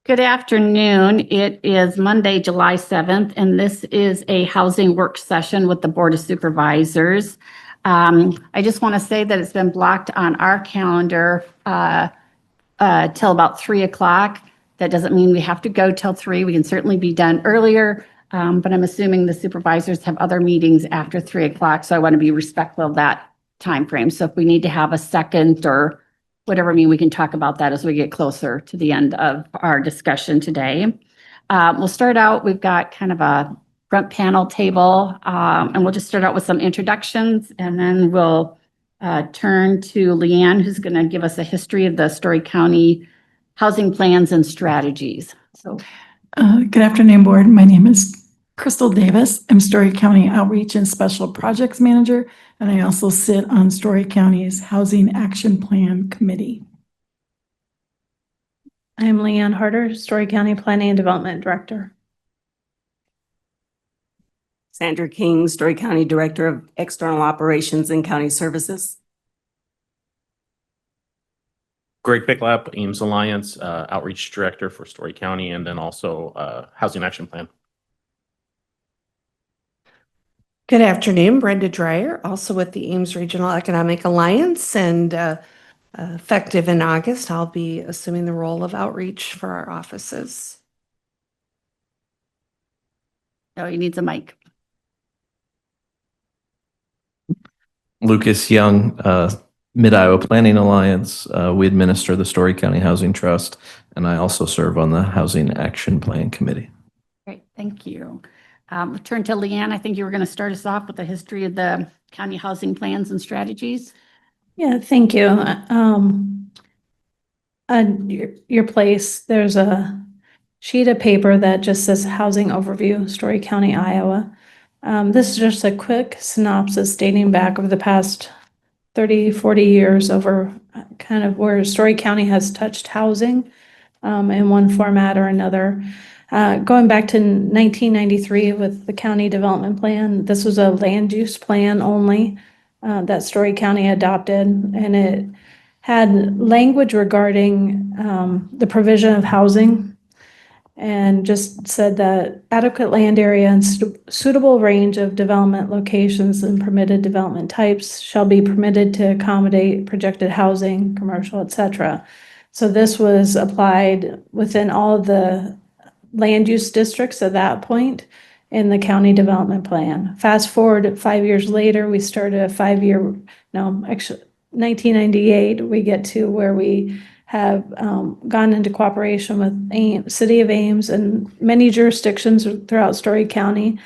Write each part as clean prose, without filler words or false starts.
Good afternoon. It is Monday, July 7th, and this is a housing work session with the Board of Supervisors. I just want to say that it's been blocked on our calendar till about 3 o'clock. That doesn't mean we have to go till 3. We can certainly be done earlier, but I'm assuming the supervisors have other meetings after 3 o'clock, so I want to be respectful of that time frame. So if we need to have a second or whatever, we can talk about that as we get closer to the end of our discussion today. We'll start out, we've got kind of a front panel table, and we'll just start out with some introductions, and then we'll turn to Leanne, who's going to give us a history of the Story County housing plans and strategies. So, good afternoon, board. My name is Crystal Davis. I'm Story County Outreach and Special Projects Manager, and I also sit on Story County's Housing Action Plan Committee. I'm Leanne Harder, Story County Planning and Development Director. Sandra King, Story County Director of External Operations and County Services. Greg Picklap, Ames Alliance, Outreach Director for Story County, and then also Housing Action Plan. Good afternoon, Brenda Dreyer, also with the Ames Regional Economic Alliance, and effective in August, I'll be assuming the role of outreach for our offices. oh, he needs a mic. Lucas Young, Mid-Iowa Planning Alliance. We administer the Story County Housing Trust, and I also serve on the Housing Action Plan Committee. Great, thank you. We'll turn to Leanne. I think you were going to start us off with the history of the county housing plans and strategies. Yeah, thank you. On your place, there's a sheet of paper that just says Housing Overview, Story County, Iowa. This is just a quick synopsis dating back over the past 30, 40 years over kind of where Story County has touched housing in one format or another. Going back to 1993 with the county development plan, this was a land use plan only that Story County adopted, and it had language regarding the provision of housing, and just said that adequate land area and suitable range of development locations and permitted development types shall be permitted to accommodate projected housing, commercial, etc. So this was applied within all of the land use districts at that point in the county development plan. Fast forward 5 years later, we started a 5-year, no, actually 1998, we get to where we have gone into cooperation with City of Ames and many jurisdictions throughout Story County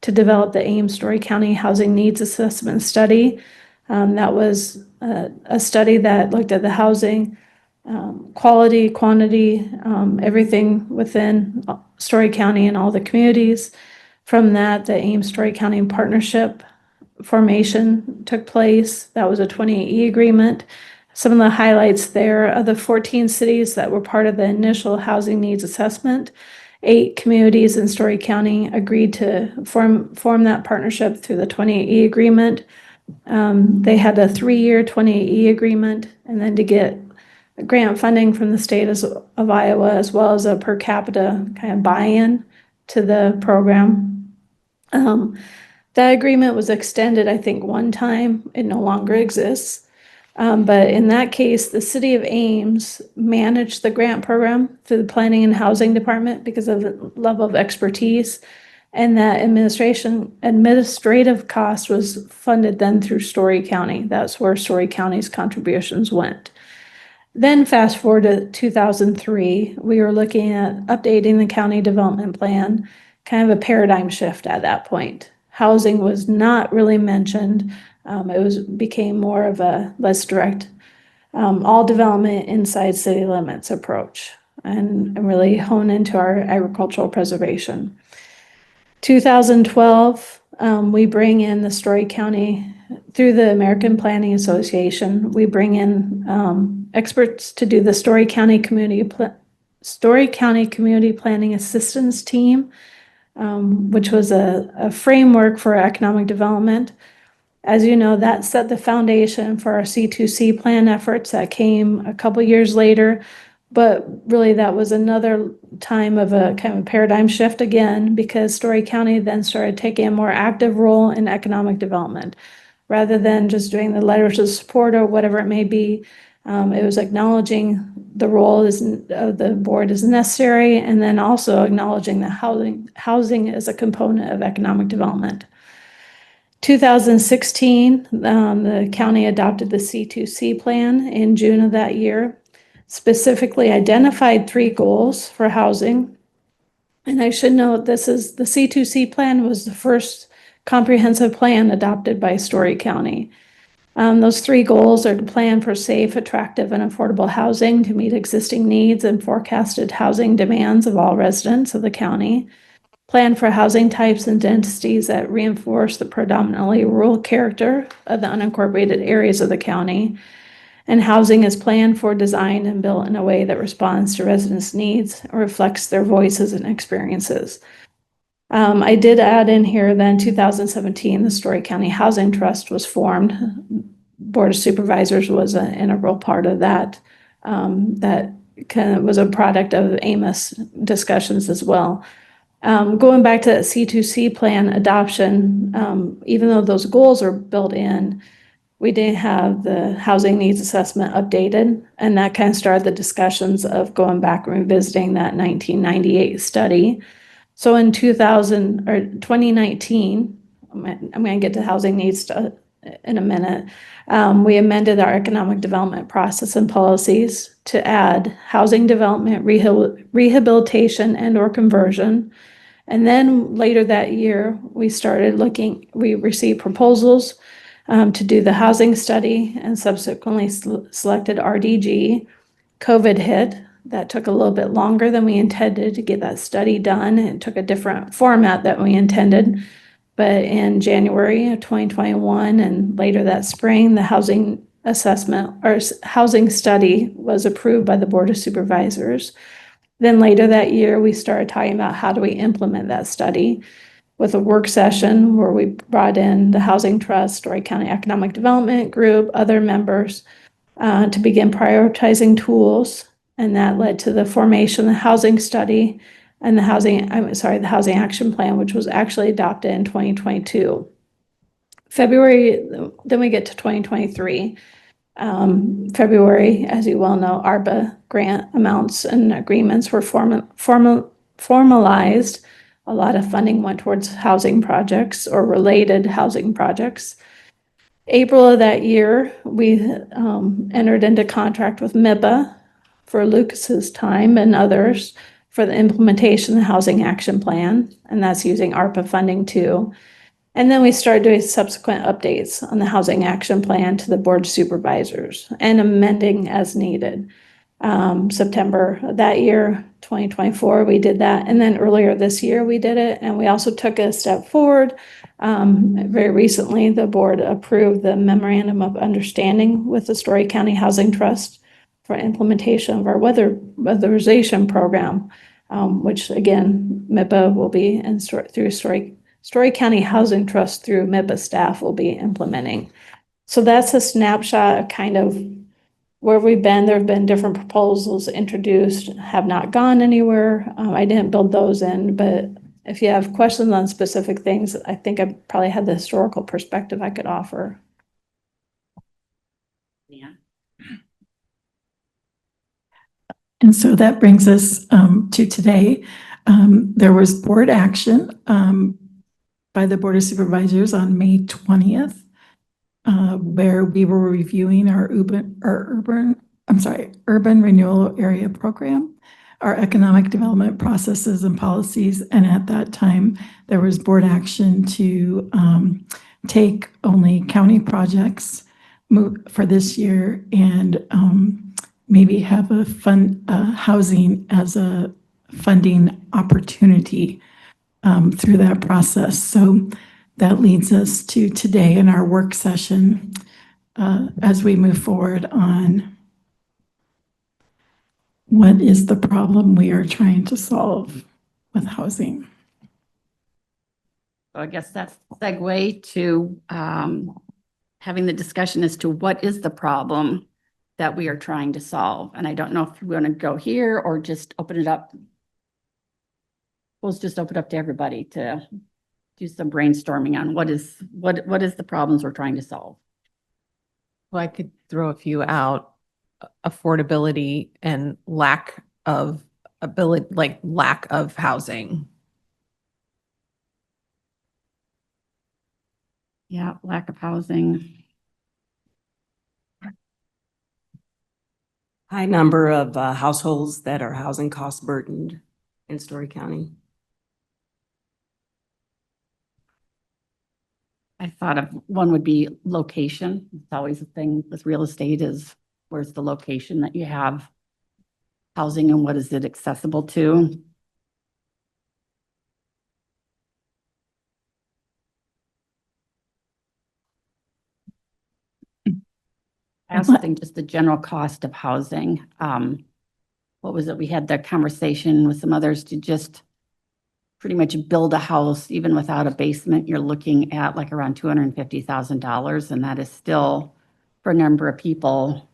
to develop the Ames Story County Housing Needs Assessment Study. That was a study that looked at the housing quality, quantity, everything within Story County and all the communities. From that, the Ames Story County Partnership formation took place. That was a 28E agreement. Some of the highlights there of the 14 cities that were part of the initial housing needs assessment. 8 communities in Story County agreed to form that partnership through the 28E agreement. They had a 3-year 28E agreement, and then to get grant funding from the state of Iowa, as well as a per capita kind of buy-in to the program. That agreement was extended, I think, one time. It no longer exists. But in that case, the City of Ames managed the grant program through the Planning and Housing Department because of the level of expertise, and that administrative cost was funded then through Story County. That's where Story County's contributions went. Then fast forward to 2003, we were looking at updating the county development plan, kind of a paradigm shift at that point. Housing was not really mentioned. It became more of a less direct, all development inside city limits approach, and really hone into our agricultural preservation. 2012, we bring in the Story County through the American Planning Association. We bring in experts to do the Story County Community Planning Assistance Team, which was a framework for economic development. As you know, that set the foundation for our C2C plan efforts that came a couple years later But really, that was another time of a kind of paradigm shift again, because Story County then started taking a more active role in economic development. Rather than just doing the letters of support or whatever it may be, it was acknowledging the role of the board is necessary, and then also acknowledging that housing is a component of economic development. 2016, the county adopted the C2C plan in June of that year, specifically identified 3 goals for housing. And I should note, the C2C plan was the first comprehensive plan adopted by Story County. Those 3 goals are to plan for safe, attractive, and affordable housing to meet existing needs and forecasted housing demands of all residents of the county. Plan for housing types and densities that reinforce the predominantly rural character of the unincorporated areas of the county. And housing is planned for, designed, and built in a way that responds to residents' needs or reflects their voices and experiences. I did add in here that in 2017, the Story County Housing Trust was formed. Board of Supervisors was an integral part of that. That kind of was a product of Amos discussions as well. Going back to that C2C plan adoption, even though those goals are built in, we didn't have the housing needs assessment updated, and that kind of started the discussions of going back and revisiting that 1998 study. So in 2019, I'm going to get to housing needs in a minute. We amended our economic development process and policies to add housing development, rehabilitation, and/or conversion. And then later that year, we received proposals to do the housing study and subsequently selected RDG. COVID hit. That took a little bit longer than we intended to get that study done. It took a different format that we intended. But in January of 2021 and later that spring, the housing assessment or housing study was approved by the Board of Supervisors. Then later that year, we started talking about how do we implement that study with a work session where we brought in the Housing Trust, Story County Economic Development Group, other members to begin prioritizing tools. And that led to the formation of the housing study and the housing action plan, which was actually adopted in 2022. February, then we get to 2023. February, as you well know, ARPA grant amounts and agreements were formalized. A lot of funding went towards housing projects or related housing projects. April of that year, we entered into contract with MIPA for Lucas's time and others for the implementation of the Housing Action Plan, and that's using ARPA funding too. And then we started doing subsequent updates on the Housing Action Plan to the Board of Supervisors and amending as needed. September of that year, 2024, we did that. And then earlier this year, we did it. And we also took a step forward. Very recently, the board approved the Memorandum of Understanding with the Story County Housing Trust for implementation of our weatherization program, which again, MIPA will be and through Story County Housing Trust through MIPA staff will be implementing. So that's a snapshot of kind of where we've been. There have been different proposals introduced, have not gone anywhere. I didn't build those in, but if you have questions on specific things, I think I probably had the historical perspective I could offer. Yeah. And so that brings us to today. There was board action by the Board of Supervisors on May 20th, where we were reviewing our urban renewal area program, our economic development processes and policies. And at that time, there was board action to take only county projects for this year and maybe have a housing as a funding opportunity through that process. So that leads us to today in our work session as we move forward on what is the problem we are trying to solve with housing. So I guess that's the segue to having the discussion as to what is the problem that we are trying to solve. And I don't know if we want to go here or just open it up. We'll just open it up to everybody to do some brainstorming on what is the problems we're trying to solve. Well, I could throw a few out. Affordability and lack of ability, like lack of housing. Yeah, lack of housing. High number of households that are housing cost burdened in Story County. I thought of one would be location. It's always a thing with real estate is where's the location that you have housing and what is it accessible to? I also think just the general cost of housing. What was it? We had that conversation with some others to just pretty much build a house, even without a basement, you're looking at like around $250,000. And that is still for a number of people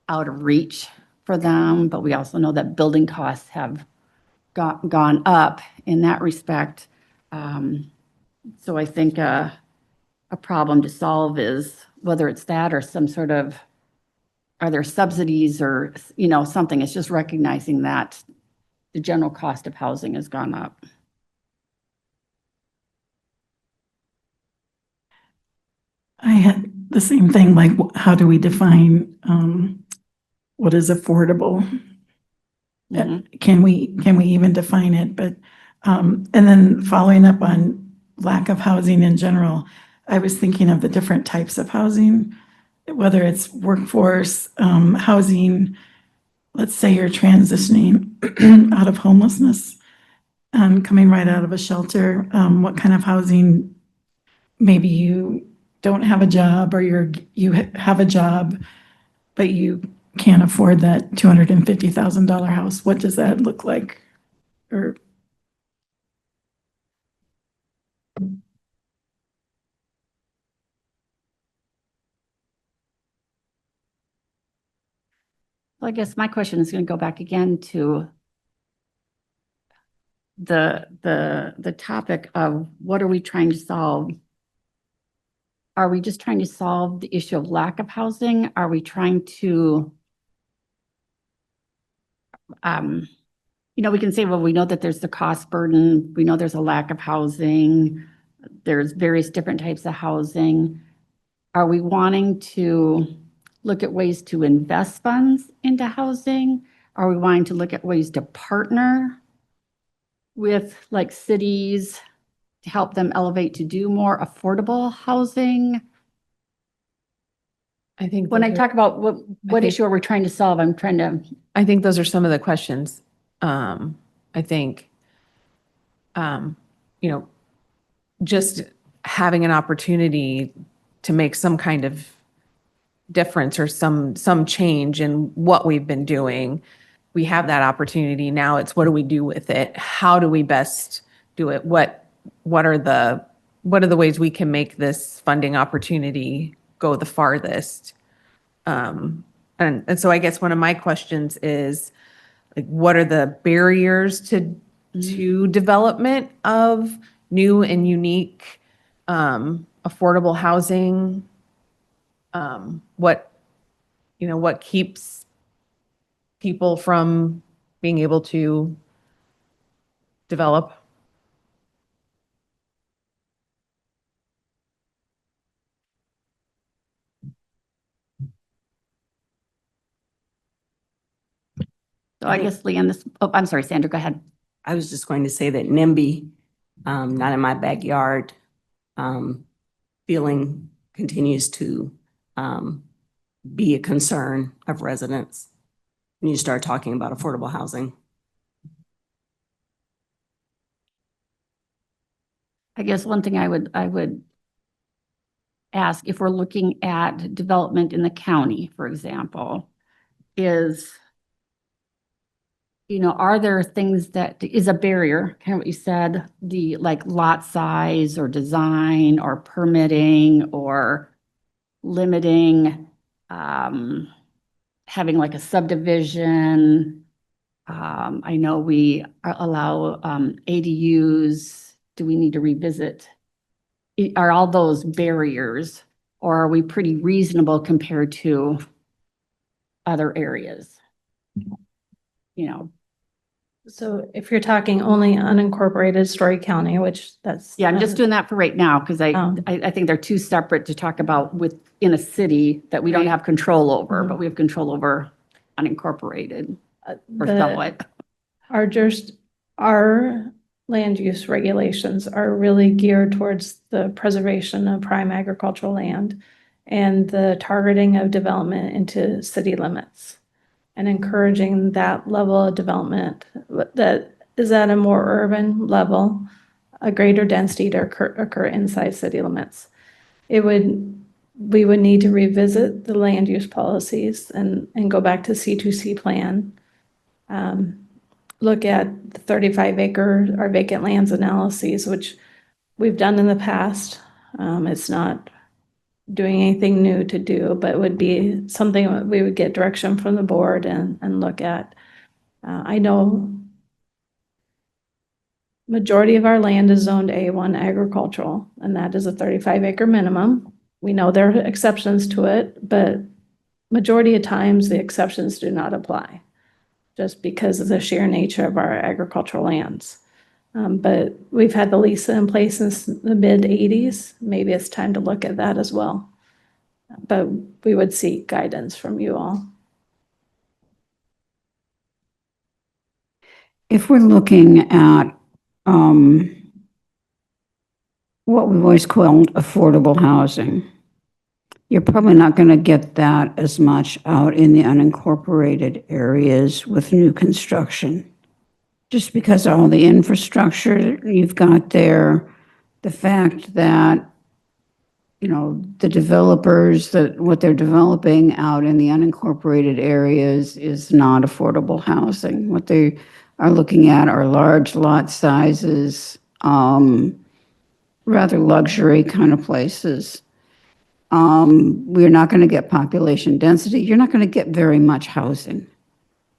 out of reach for them. But we also know that building costs have gone up in that respect. So I think a problem to solve is whether it's that or some sort of, are there subsidies or, something. It's just recognizing that the general cost of housing has gone up. I had the same thing, like how do we define what is affordable? Mhm. Can we even define it? But and then following up on lack of housing in general, I was thinking of the different types of housing, whether it's workforce housing. Let's say you're transitioning out of homelessness, coming right out of a shelter. What kind of housing? Maybe you don't have a job, or you have a job, but you can't afford that $250,000 house. What does that look like? Or Well, I guess my question is going to go back again to the topic of what are we trying to solve? Are we just trying to solve the issue of lack of housing? Are we trying to, we can say, well, we know that there's the cost burden. We know there's a lack of housing. There's various different types of housing. Are we wanting to look at ways to invest funds into housing? Are we wanting to look at ways to partner with like cities to help them elevate to do more affordable housing? I think When I those are- talk about what think- issue are we trying to solve, I'm trying to, I think those are some of the questions. I think, just having an opportunity to make some kind of difference or some change in what we've been doing. We have that opportunity now. It's what do we do with it? How do we best do it? What are the ways we can make this funding opportunity go the farthest? And so I guess one of my questions is, like, what are the barriers to development of new and unique affordable housing? What keeps people from being able to develop? so I guess Leanne, I'm sorry, Sandra, go ahead. I was just going to say that NIMBY, not in my backyard, feeling continues to be a concern of residents when you start talking about affordable housing. I guess one thing I would ask, if we're looking at development in the county, for example, is, are there things that is a barrier, kind of what you said, the like lot size or design or permitting or limiting, having like a subdivision. I know we allow ADUs. Do we need to revisit? Are all those barriers, or are we pretty reasonable compared to other areas? You know, So if you're talking only unincorporated Story County, which that's. yeah, I'm just doing that for right now because Oh. I think they're too separate to talk about within a city that we don't Right. have control over, Mhm. but we have control over unincorporated or the- somewhat. Our land use regulations are really geared towards the preservation of prime agricultural land and the targeting of development into city limits and encouraging that level of development that is at a more urban level, a greater density to occur inside city limits. We would need to revisit the land use policies and go back to C2C plan. Look at the 35 acre or vacant lands analyses, which we've done in the past. It's not doing anything new to do, but would be something that we would get direction from the board and look at. I know majority of our land is zoned A1 agricultural, and that is a 35 acre minimum. We know there are exceptions to it, but majority of times the exceptions do not apply just because of the sheer nature of our agricultural lands. But we've had the LISA in place since the mid 80s. Maybe it's time to look at that as well. But we would seek guidance from you all. If we're looking at what we've always called affordable housing, you're probably not going to get that as much out in the unincorporated areas with new construction. Just because of all the infrastructure you've got there, the fact that, you know, the developers, that what they're developing out in the unincorporated areas is not affordable housing. What they are looking at are large lot sizes, rather luxury kind of places. We're not going to get population density. You're not going to get very much housing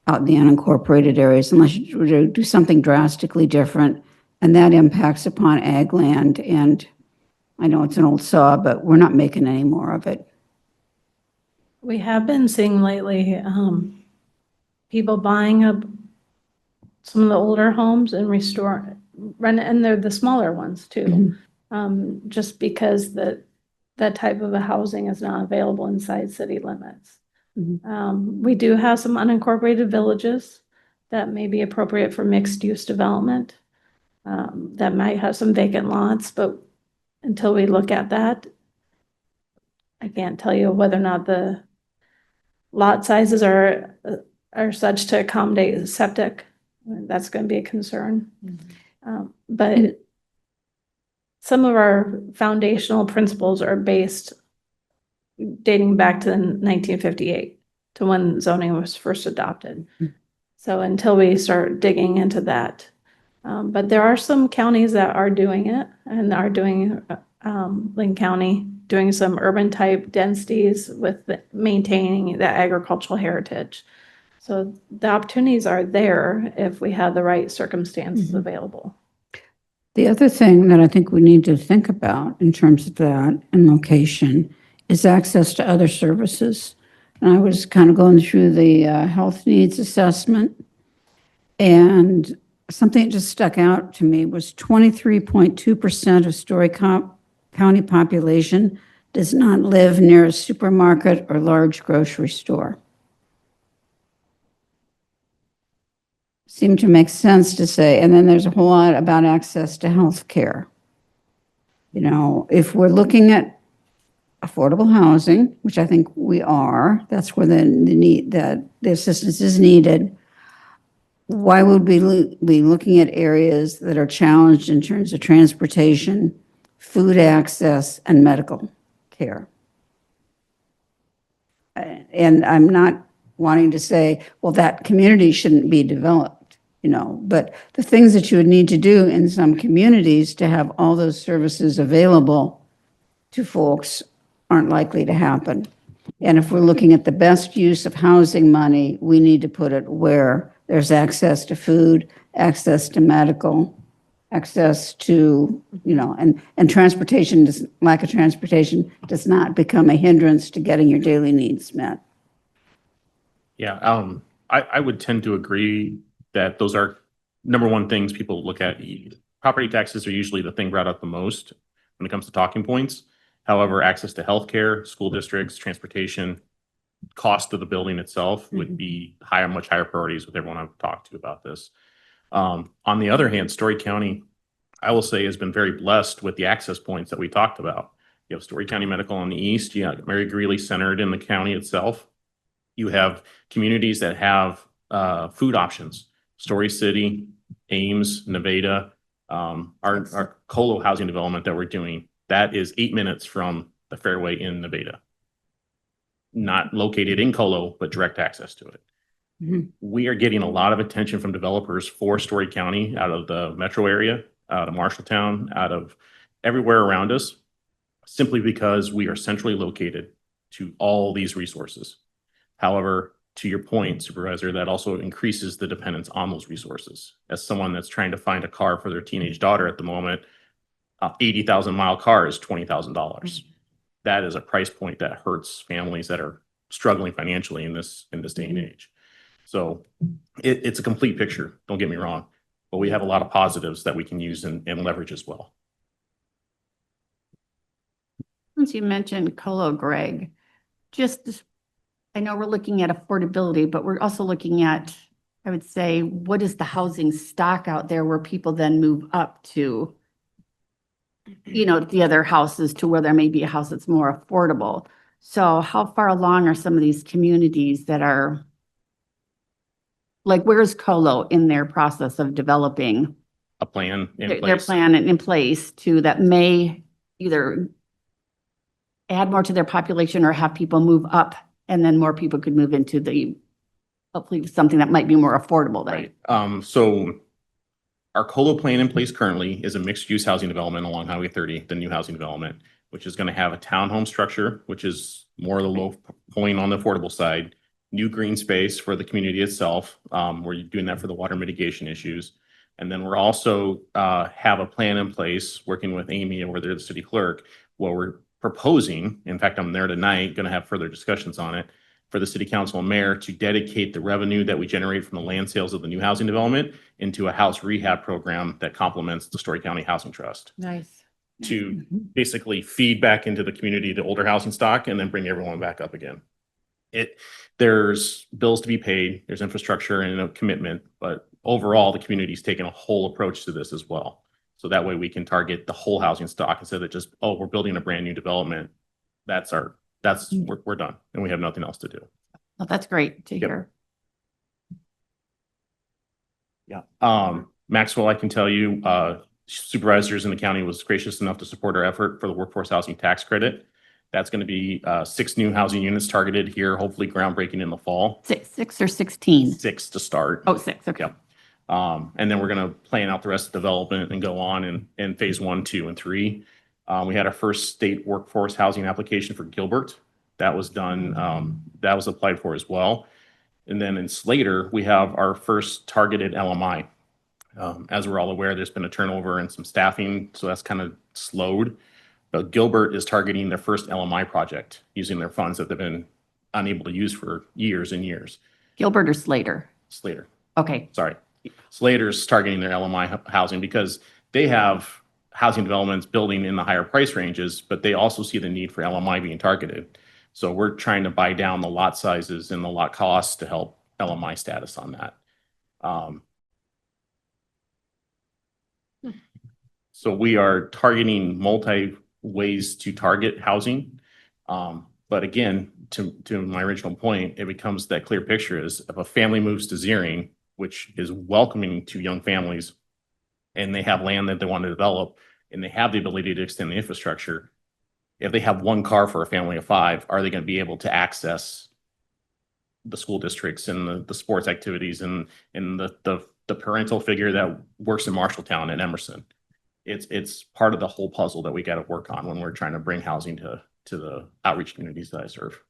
out in the unincorporated areas unless you do something drastically different, and that impacts upon ag land. And I know it's an old saw, but we're not making any more of it. We have been seeing lately, people buying up some of the older homes and and they're the smaller ones too. Just because that type of a housing is not available inside city limits. We do have some unincorporated villages that may be appropriate for mixed use development. That might have some vacant lots, but until we look at that, I can't tell you whether or not the lot sizes are such to accommodate septic. That's going to be a concern. But some of our foundational principles are based dating back to 1958, to when zoning was first adopted. So until we start digging into that. But there are some counties that are doing it and are doing, Lynn County, doing some urban type densities with maintaining the agricultural heritage. So the opportunities are there if we have the right circumstances available. The other thing that I think we need to think about in terms of that and location is access to other services. And I was kind of going through the health needs assessment, and something that just stuck out to me was 23.2% of Story County population does not live near a supermarket or large grocery store. Seemed to make sense to say, and then there's a whole lot about access to health care. You know, if we're looking at affordable housing, which I think we are, that's where the need, that the assistance is needed. Why would we be looking at areas that are challenged in terms of transportation, food access, and medical care? And I'm not wanting to say, well, that community shouldn't be developed, you know, but the things that you would need to do in some communities to have all those services available to folks aren't likely to happen. And if we're looking at the best use of housing money, we need to put it where there's access to food, access to medical, access to, and transportation, lack of transportation does not become a hindrance to getting your daily needs met. Yeah, I would tend to agree that those are number one things people look at. Property taxes are usually the thing brought up the most when it comes to talking points. However, access to healthcare, school districts, transportation, cost of the building itself would be much higher priorities with everyone I've talked to about this. On the other hand, Story County, I will say, has been very blessed with the access points that we talked about. You have Story County Medical on the east, you have Mary Greeley centered in the county itself. You have communities that have food options, Story City, Ames, Nevada, our Colo housing development that we're doing, that is 8 minutes from the Fairway in Nevada. Not located in Colo, but direct access to it. We are getting a lot of attention from developers for Story County out of the metro area, out of Marshalltown, out of everywhere around us, simply because we are centrally located to all these resources. However, to your point, Supervisor, that also increases the dependence on those resources. As someone that's trying to find a car for their teenage daughter at the moment, 80,000-mile car is $20,000. That is a price point that hurts families that are struggling financially in this day and age. So it's a complete picture, don't get me wrong, but we have a lot of positives that we can use and leverage as well. Since you mentioned Colo, Greg, I know we're looking at affordability, but we're also looking at, I would say, what is the housing stock out there where people then move up to, the other houses to where there may be a house that's more affordable. So how far along are some of these communities that are, like, where's Colo in their process of developing A plan in their place. plan in place that may either add more to their population or have people move up, and then more people could move into hopefully something that might be more affordable then. Right. So our Colo plan in place currently is a mixed-use housing development along Highway 30, the new housing development, which is going to have a townhome structure, which is more of the low point on the affordable side, new green space for the community itself. We're doing that for the water mitigation issues. And then we're also have a plan in place working with Amy over there, the city clerk, where we're proposing, in fact, I'm there tonight, going to have further discussions on it, for the city council and mayor to dedicate the revenue that we generate from the land sales of the new housing development into a house rehab program that complements the Story County Housing Trust Nice. to basically feed back into the community the older housing stock and then bring everyone back up again. There's bills to be paid, there's infrastructure and a commitment, but overall the community's taken a whole approach to this as well. So that way we can target the whole housing stock instead of just, we're building a brand new development. We're done and we have nothing else to do. Well, that's great to Yep. hear. Yeah. Maxwell, I can tell you, supervisors in the county was gracious enough to support our effort for the workforce housing tax credit. That's going to be 6 new housing units targeted here, hopefully groundbreaking in the fall. Six or 16? 6 to start. Oh, 6, okay. Yep. And then we're going to plan out the rest of the development and go on in phase 1, 2, and 3. We had our first state workforce housing application for Gilbert. That was done. That was applied for as well. And then in Slater, we have our first targeted LMI. As we're all aware, there's been a turnover and some staffing, so that's kind of slowed. But Gilbert is targeting their first LMI project using their funds that they've been unable to use for years and years. Gilbert or Slater? Slater. Okay. Sorry. Slater's targeting their LMI housing because they have housing developments building in the higher price ranges, but they also see the need for LMI being targeted. So we're trying to buy down the lot sizes and the lot costs to help LMI status on that. So we are targeting multi ways to target housing. But again, to my original point, it becomes that clear picture is if a family moves to Zeering, which is welcoming to young families, and they have land that they want to develop, and they have the ability to extend the infrastructure. If they have one car for a family of 5, are they going to be able to access the school districts and the sports activities and the parental figure that works in Marshalltown and Emerson? It's part of the whole puzzle that we got to work on when we're trying to bring housing to the outreach communities that I serve.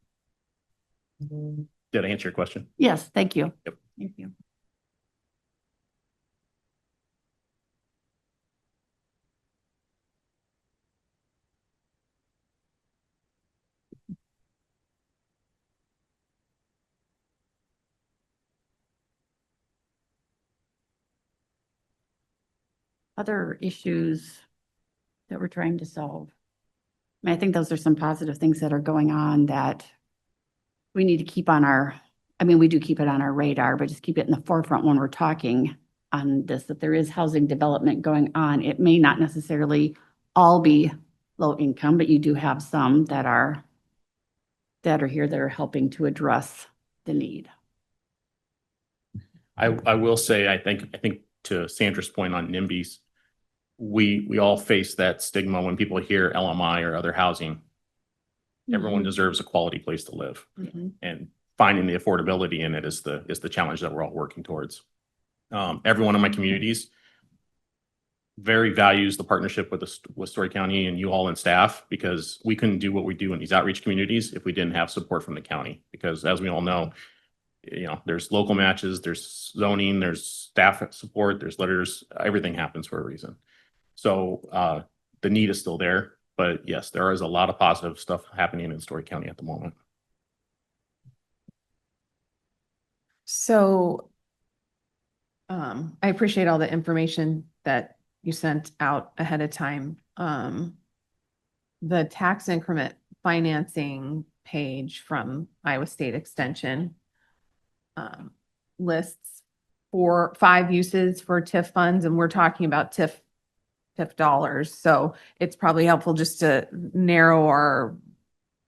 Did I answer your question? Yes, thank you. Yep. Thank you. Other issues that we're trying to solve. I mean, I think those are some positive things that are going on that we need to keep on our, I mean, we do keep it on our radar, but just keep it in the forefront when we're talking on this, that there is housing development going on. It may not necessarily all be low income, but you do have some that are here that are helping to address the need. I will say, I think to Sandra's point on NIMBYs, we all face that stigma when people hear LMI or other housing. Everyone deserves a quality place to live, and finding the affordability in it is the challenge that we're all working towards. Everyone in my communities very values the partnership with Story County and you all and staff, because we couldn't do what we do in these outreach communities if we didn't have support from the county. Because as we all know, there's local matches, there's zoning, there's staff support, there's letters, everything happens for a reason. So the need is still there, but yes, there is a lot of positive stuff happening in Story County at the moment. So I appreciate all the information that you sent out ahead of time. The tax increment financing page from Iowa State Extension lists 5 uses for TIF funds, and we're talking about TIF dollars. So it's probably helpful just to narrow our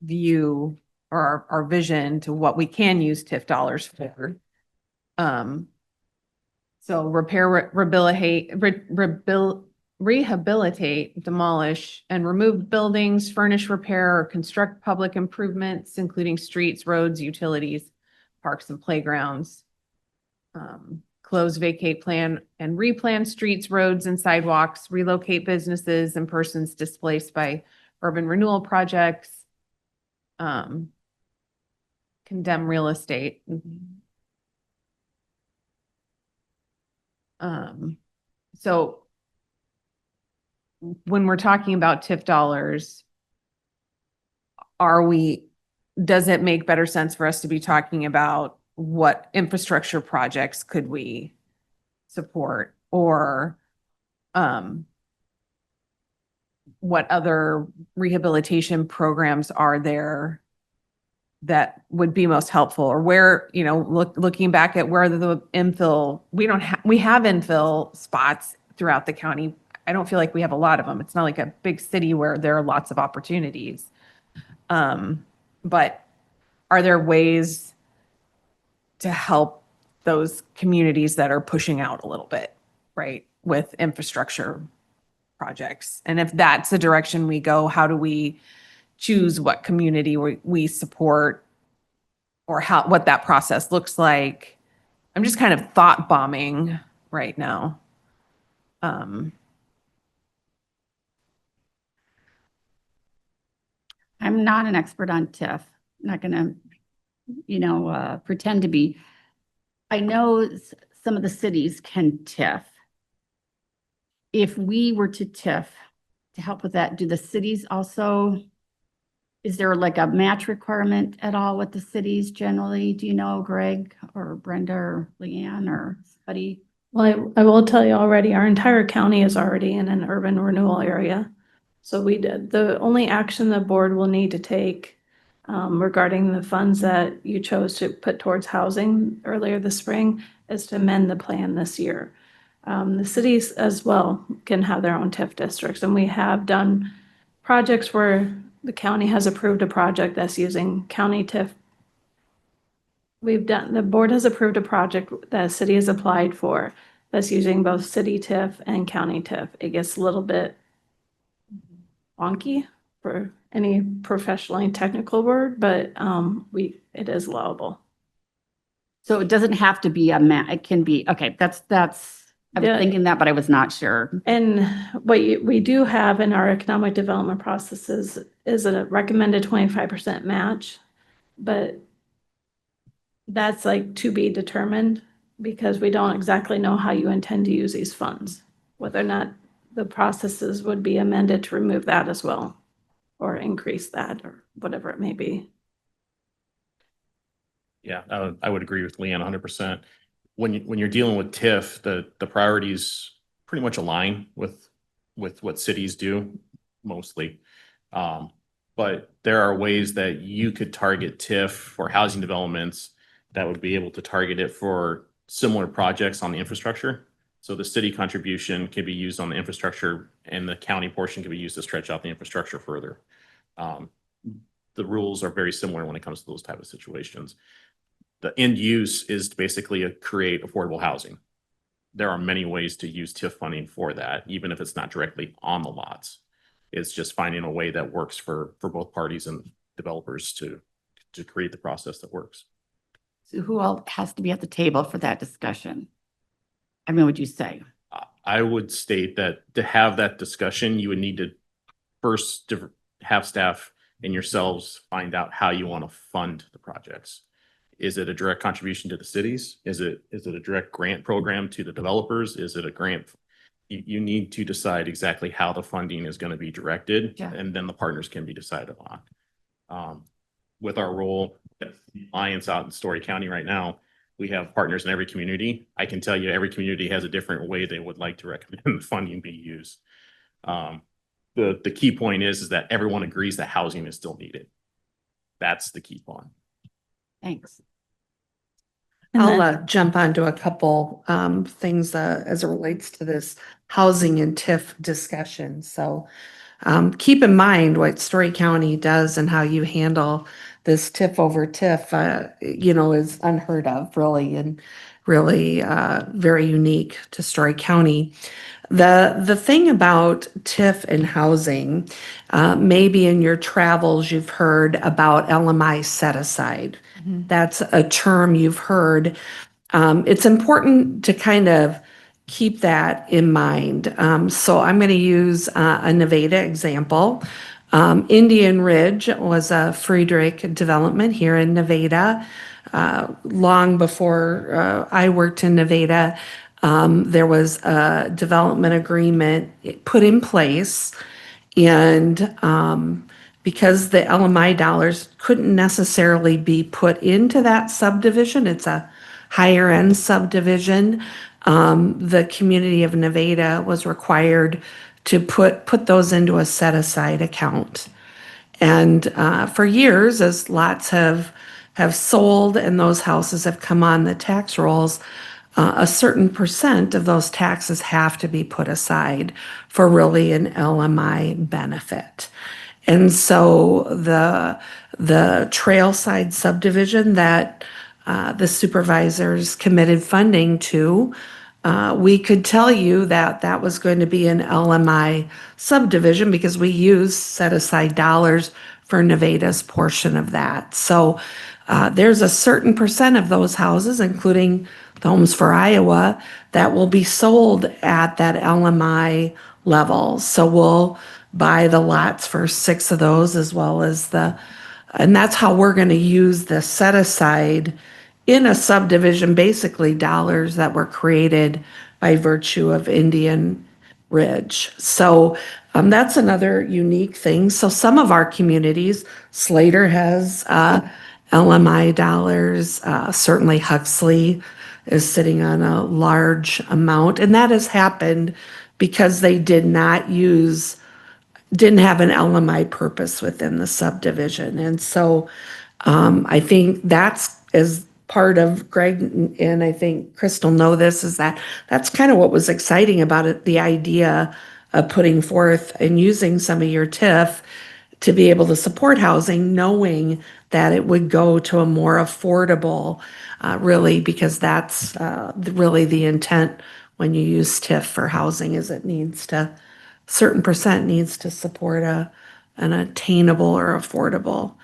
view or our vision to what we can use TIF dollars for. So repair, rehabilitate, demolish, and remove buildings, furnish, repair, or construct public improvements, including streets, roads, utilities, parks, and playgrounds. Close, vacate, plan, and replan streets, roads, and sidewalks, relocate businesses and persons displaced by urban renewal projects. Condemn real estate. So when we're talking about TIF dollars, does it make better sense for us to be talking about what infrastructure projects could we support, or what other rehabilitation programs are there that would be most helpful, or where, looking back at where the infill, we have infill spots throughout the county. I don't feel like we have a lot of them. It's not like a big city where there are lots of opportunities. But are there ways to help those communities that are pushing out a little bit, right, with infrastructure projects? And if that's the direction we go, how do we choose what community we support, or what that process looks like? I'm just kind of thought bombing right now. I'm not an expert on TIF. I'm not going to, pretend to be. I know some of the cities can TIF. If we were to TIF to help with that, do the cities also, is there like a match requirement at all with the cities generally? Do you know, Greg or Brenda or Leanne or somebody? Well, I will tell you already, our entire county is already in an urban renewal area. So the only action the board will need to take regarding the funds that you chose to put towards housing earlier this spring is to amend the plan this year. The cities as well can have their own TIF districts, and we have done projects where the county has approved a project that's using county TIF. The board has approved a project that a city has applied for that's using both city TIF and county TIF. It gets a little bit wonky for any professionally technical word, but it is allowable. So it doesn't have to be it can be, okay, that's, I was thinking that, but I was not sure. And what we do have in our economic development processes is a recommended 25% match, but That's like to be determined because we don't exactly know how you intend to use these funds. Whether or not the processes would be amended to remove that as well, or increase that, or whatever it may be. Yeah, I would agree with Leanne 100%. When you're dealing with TIF, the priorities pretty much align with what cities do mostly. But there are ways that you could target TIF for housing developments that would be able to target it for similar projects on the infrastructure. So the city contribution can be used on the infrastructure and the county portion can be used to stretch out the infrastructure further. The rules are very similar when it comes to those type of situations. The end use is basically to create affordable housing. There are many ways to use TIF funding for that, even if it's not directly on the lots. It's just finding a way that works for both parties and developers to create the process that works. So who all has to be at the table for that discussion? I mean, would you say? I would state that to have that discussion, you would need to first have staff and yourselves find out how you want to fund the projects. Is it a direct contribution to the cities? Is it a direct grant program to the developers? Is it a grant? You need to decide exactly how the funding is going to be directed, Yeah. and then the partners can be decided on. With our role as the Alliance out in Story County right now, we have partners in every community. I can tell you every community has a different way they would like to recommend the funding be used. The key point is that everyone agrees that housing is still needed. That's the key point. Thanks. And I'll then- jump onto a couple things as it relates to this housing and TIF discussion. So keep in mind what Story County does and how you handle this TIF over TIF, is unheard of, really, and really very unique to Story County. The thing about TIF and housing, maybe in your travels you've heard about LMI set aside. That's a term you've heard. It's important to kind of keep that in mind. So I'm going to use a Nevada example. Indian Ridge was a Friedrich development here in Nevada. Long before I worked in Nevada, there was a development agreement put in place, and because the LMI dollars couldn't necessarily be put into that subdivision, it's a higher end subdivision. The community of Nevada was required to put those into a set aside account. And for years, as lots have sold and those houses have come on the tax rolls, a certain percent of those taxes have to be put aside for really an LMI benefit. And so the Trailside subdivision that the supervisors committed funding to, we could tell you that that was going to be an LMI subdivision because we used set aside dollars for Nevada's portion of that. So there's a certain percent of those houses, including the Homes for Iowa, that will be sold at that LMI level. So we'll buy the lots for 6 of those as well as and that's how we're going to use the set aside in a subdivision, basically dollars that were created by virtue of Indian Ridge. So that's another unique thing. So some of our communities, Slater has LMI dollars, certainly Huxley is sitting on a large amount. And that has happened because they didn't have an LMI purpose within the subdivision. And so I think that's as part of Greg and I think Crystal know this, is that's kind of what was exciting about it, the idea of putting forth and using some of your TIF to be able to support housing, knowing that it would go to a more affordable, really, because that's really the intent when you use TIF for housing, is certain percent needs to support an attainable or affordable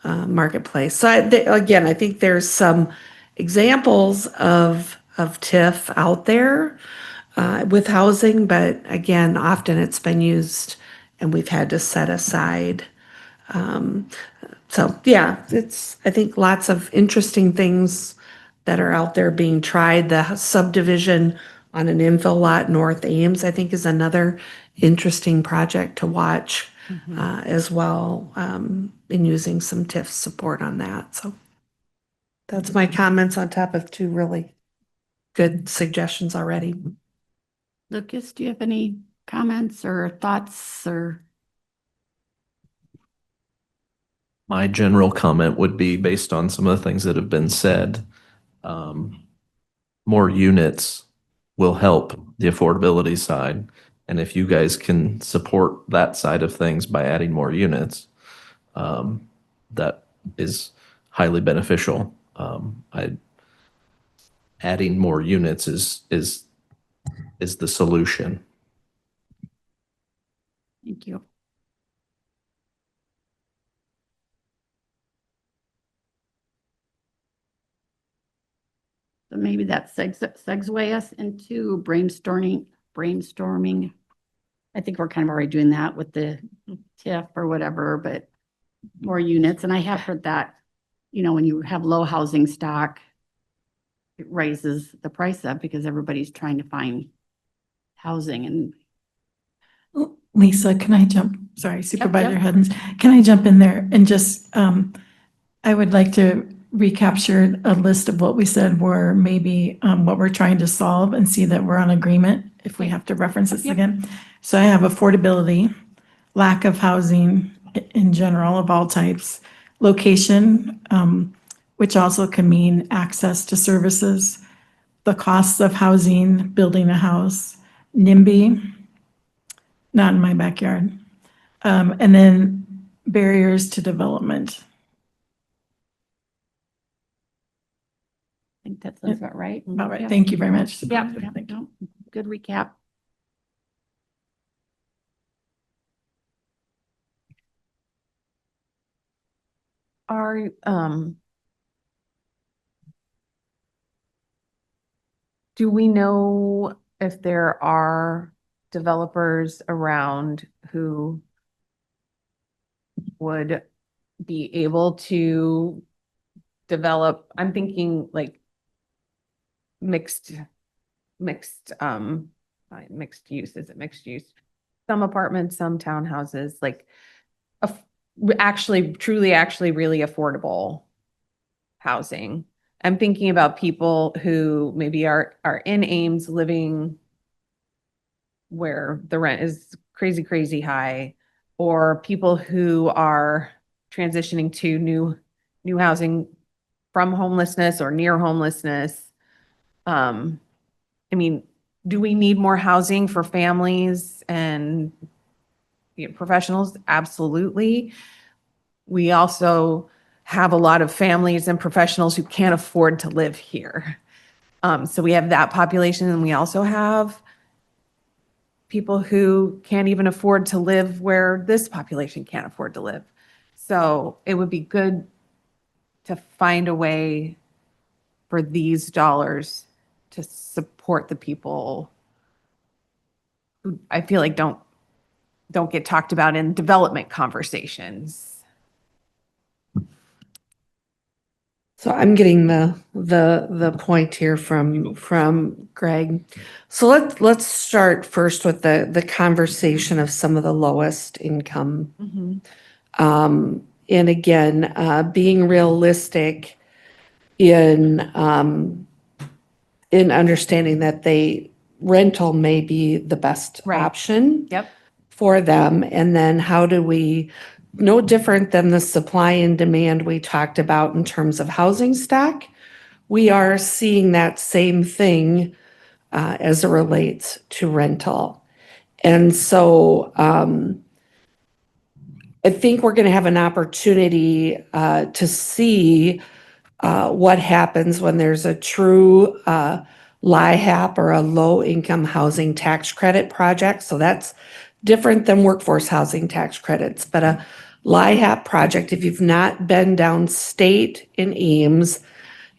marketplace. So again, I think there's some examples of TIF out there with housing, but again, often it's been used and we've had to set aside So, yeah, it's, I think lots of interesting things that are out there being tried. The subdivision on an infill lot, North Ames, I think is another interesting project to watch as well, in using some TIF support on that. So that's my comments on top of two really good suggestions already. Lucas, do you have any comments or thoughts or? My general comment would be based on some of the things that have been said. More units will help the affordability side. And if you guys can support that side of things by adding more units, that is highly beneficial. Adding more units is the solution. Thank you. So maybe that segue us into brainstorming. I think we're kind of already doing that with the TIF or whatever, but more units. And I have heard that, when you have low housing stock, it raises the price up because everybody's trying to find housing and. Lisa, can I jump? Sorry, yep. Supervisor Hudgens. Can I jump in there and just, I would like to recapture a list of what we said were maybe what we're trying to solve and see that we're on agreement if we have to reference this Yep. again. So I have affordability, lack of housing in general of all types, location, which also can mean access to services, the costs of housing, building a house, NIMBY, not in my backyard, and then barriers to development. I think that sounds about right. All right, Yeah. thank you very much. Yeah, Supervisor. Thank you. no, good recap. Are, do we know if there are developers around who would be able to develop? I'm thinking like mixed use. Is it mixed use? Some apartments, some townhouses, like actually really affordable housing. I'm thinking about people who maybe are in Ames living where the rent is crazy high, or people who are transitioning to new housing from homelessness or near homelessness. I mean, do we need more housing for families and professionals? Absolutely. We also have a lot of families and professionals who can't afford to live here. So we have that population, and we also have people who can't even afford to live where this population can't afford to live. So it would be good to find a way for these dollars to support the people who I feel like don't get talked about in development conversations. So I'm getting the point here from Greg. So let's start first with the conversation of some of the lowest income. And again, being realistic in understanding that rental may be the best Right. option. Yep. For them. And then how do we, no different than the supply and demand we talked about in terms of housing stock, we are seeing that same thing as it relates to rental. And so I think we're going to have an opportunity to see what happens when there's a true LIHAP or a low income housing tax credit project. So that's different than workforce housing tax credits, but a LIHAP project, if you've not been downstate in Ames,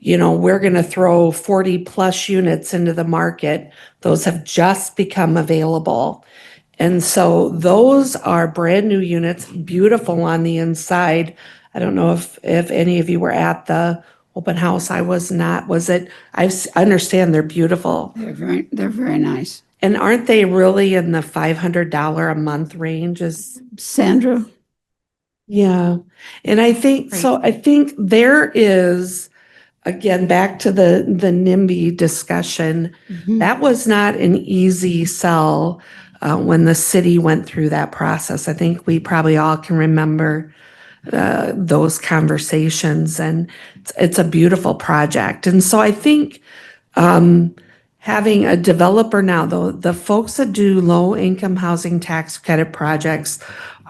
we're going to throw 40 plus units into the market. Those have just become available. And so those are brand new units, beautiful on the inside. I don't know if any of you were at the open house. I was not. Was it? I understand they're beautiful. They're very nice. And aren't they really in the $500 a month range? Sandra? Yeah. And I think there is, again, back to the NIMBY discussion, that was not an easy sell when the city went through that process. I think we probably all can remember those conversations, and it's a beautiful project. And so I think having a developer now, though, the folks that do low income housing tax credit projects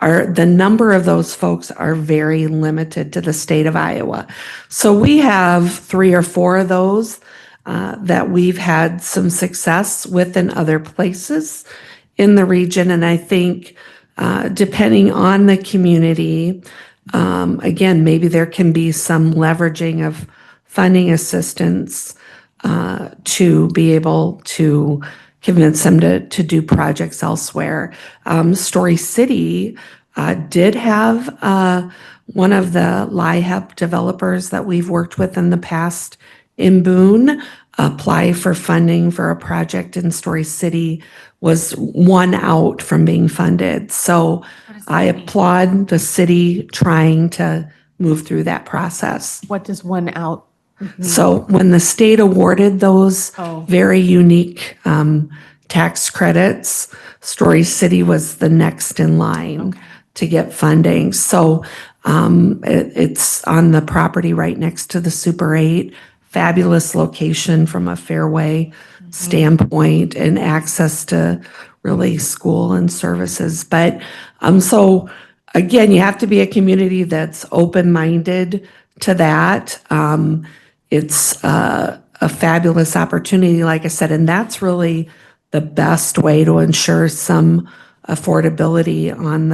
the number of those folks are very limited to the state of Iowa. So we have 3 or 4 of those that we've had some success with in other places in the region. And I think depending on the community, again, maybe there can be some leveraging of funding assistance to be able to convince them to do projects elsewhere. Story City did have one of the LIHEP developers that we've worked with in the past in Boone apply for funding for a project in Story City, was one out from being funded. So I applaud the city trying to move through that process. What does one out mean? So when the state awarded those very unique tax credits, Story City was the next in line to get funding. So it's on the property right next to the Super 8, fabulous location from a fairway standpoint and access to really school and services. But so again, you have to be a community that's open-minded to that. It's a fabulous opportunity, like I said, and that's really the best way to ensure some affordability on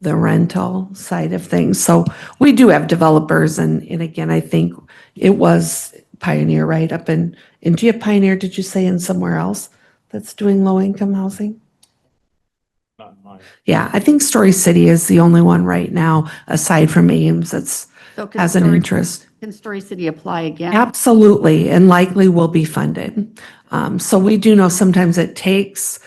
the rental side of things. So we do have developers, and again, I think it was Pioneer, right, up in do you have Pioneer, did you say, in somewhere else that's doing low-income housing? Not mine. Yeah, I think Story City is the only one right now, aside from Ames, that's has an interest. Can Story City apply again? Absolutely, and likely will be funded. So we do know sometimes it takes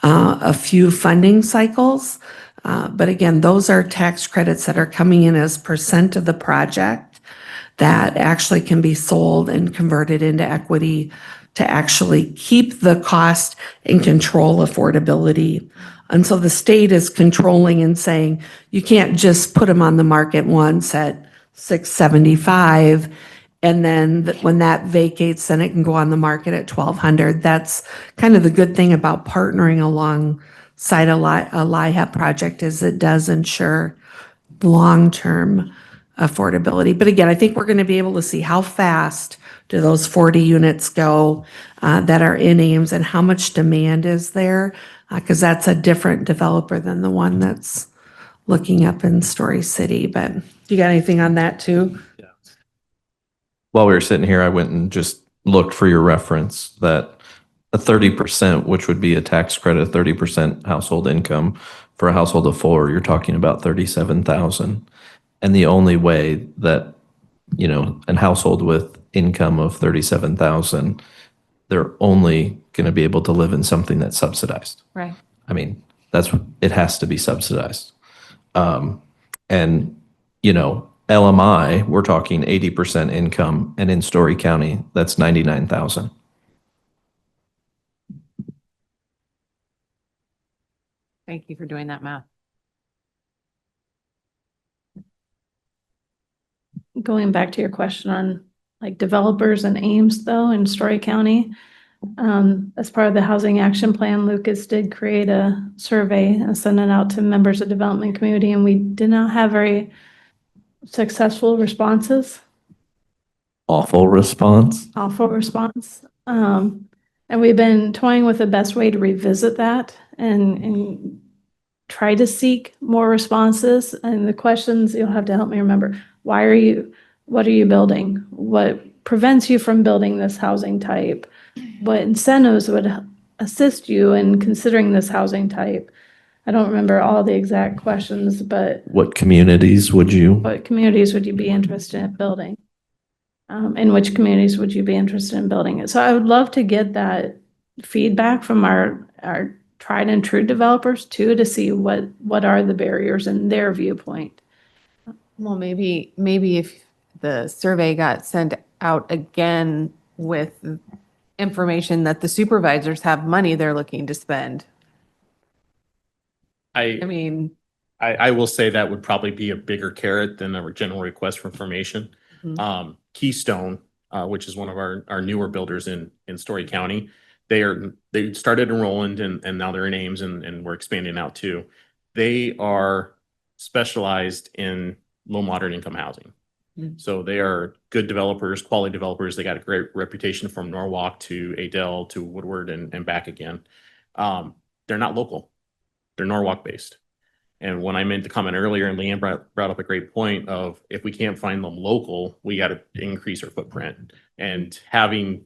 a few funding cycles. But again, those are tax credits that are coming in as % of the project that actually can be sold and converted into equity to actually keep the cost and control affordability. And so the state is controlling and saying, you can't just put them on the market once at $675, and then when that vacates, then it can go on the market at $1,200. That's kind of the good thing about partnering alongside a LIHEP project, is it does ensure long-term affordability. But again, I think we're going to be able to see how fast do those 40 units go that are in Ames, and how much demand is there, because that's a different developer than the one that's looking up in Story City. But you got anything on that too? Yeah. While we were sitting here, I went and just looked for your reference that a 30%, which would be a tax credit, 30% household income for a household of 4, you're talking about 37,000. And the only way that, a household with income of 37,000, they're only going to be able to live in something that's subsidized. Right. I mean, it has to be subsidized. And, LMI, we're talking 80% income, and in Story County, that's 99,000. Thank you for doing that math. Going back to your question on like developers and Ames though, in Story County, as part of the housing action plan, Lucas did create a survey and send it out to members of the development community, and we did not have very successful responses. Awful response. Awful response. And we've been toying with the best way to revisit that and try to seek more responses. And the questions, you'll have to help me remember. What are you building? What prevents you from building this housing type? What incentives would assist you in considering this housing type? I don't remember all the exact questions, but What communities would you? what communities would you be interested in building? In which communities would you be interested in building it? So I would love to get that feedback from our tried and true developers too, to see what are the barriers in their viewpoint. Well, maybe if the survey got sent out again with information that the supervisors have money they're looking to spend. I mean, I will say that would probably be a bigger carrot than a general request for information. Mhm. Keystone, which is one of our newer builders in Story County, they started in Roland and now they're in Ames and we're expanding out too. They are specialized in low moderate income housing. Mm. So they are good developers, quality developers. They got a great reputation from Norwalk to Adel to Woodward and back again. They're not local. They're Norwalk based. And when I made the comment earlier, and Leanne brought up a great point of if we can't find them local, we got to increase our footprint. And having,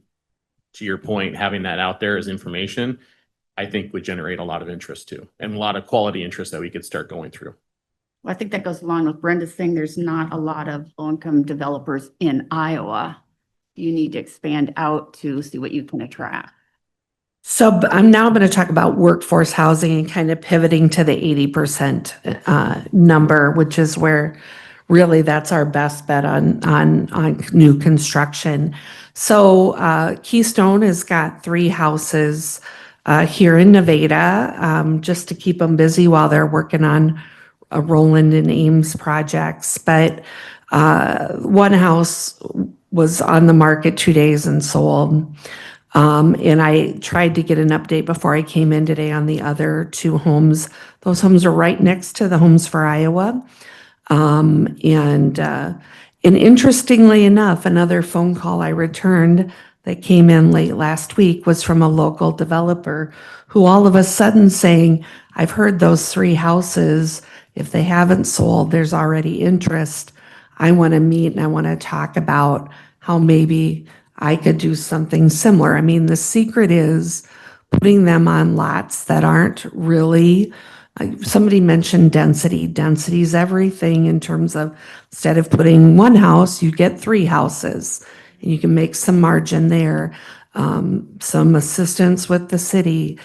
to your point, having that out there as information, I think would generate a lot of interest too, and a lot of quality interest that we could start going through. Well, I think that goes along with Brenda's thing. There's not a lot of low-income developers in Iowa. You need to expand out to see what you can attract. So I'm now going to talk about workforce housing and kind of pivoting to the 80% number, which is where really that's our best bet on new construction. So Keystone has got 3 houses here in Nevada, just to keep them busy while they're working on Roland and Ames projects. But one house was on the market 2 days and sold. And I tried to get an update before I came in today on the other 2 homes. Those homes are right next to the Homes for Iowa. And interestingly enough, another phone call I returned that came in late last week was from a local developer who all of a sudden saying, I've heard those 3 houses, if they haven't sold, there's already interest. I want to meet and I want to talk about how maybe I could do something similar. I mean, the secret is putting them on lots that aren't really, somebody mentioned density. Density is everything in terms of instead of putting 1 house, you get 3 houses and you can make some margin there. Some assistance with the city,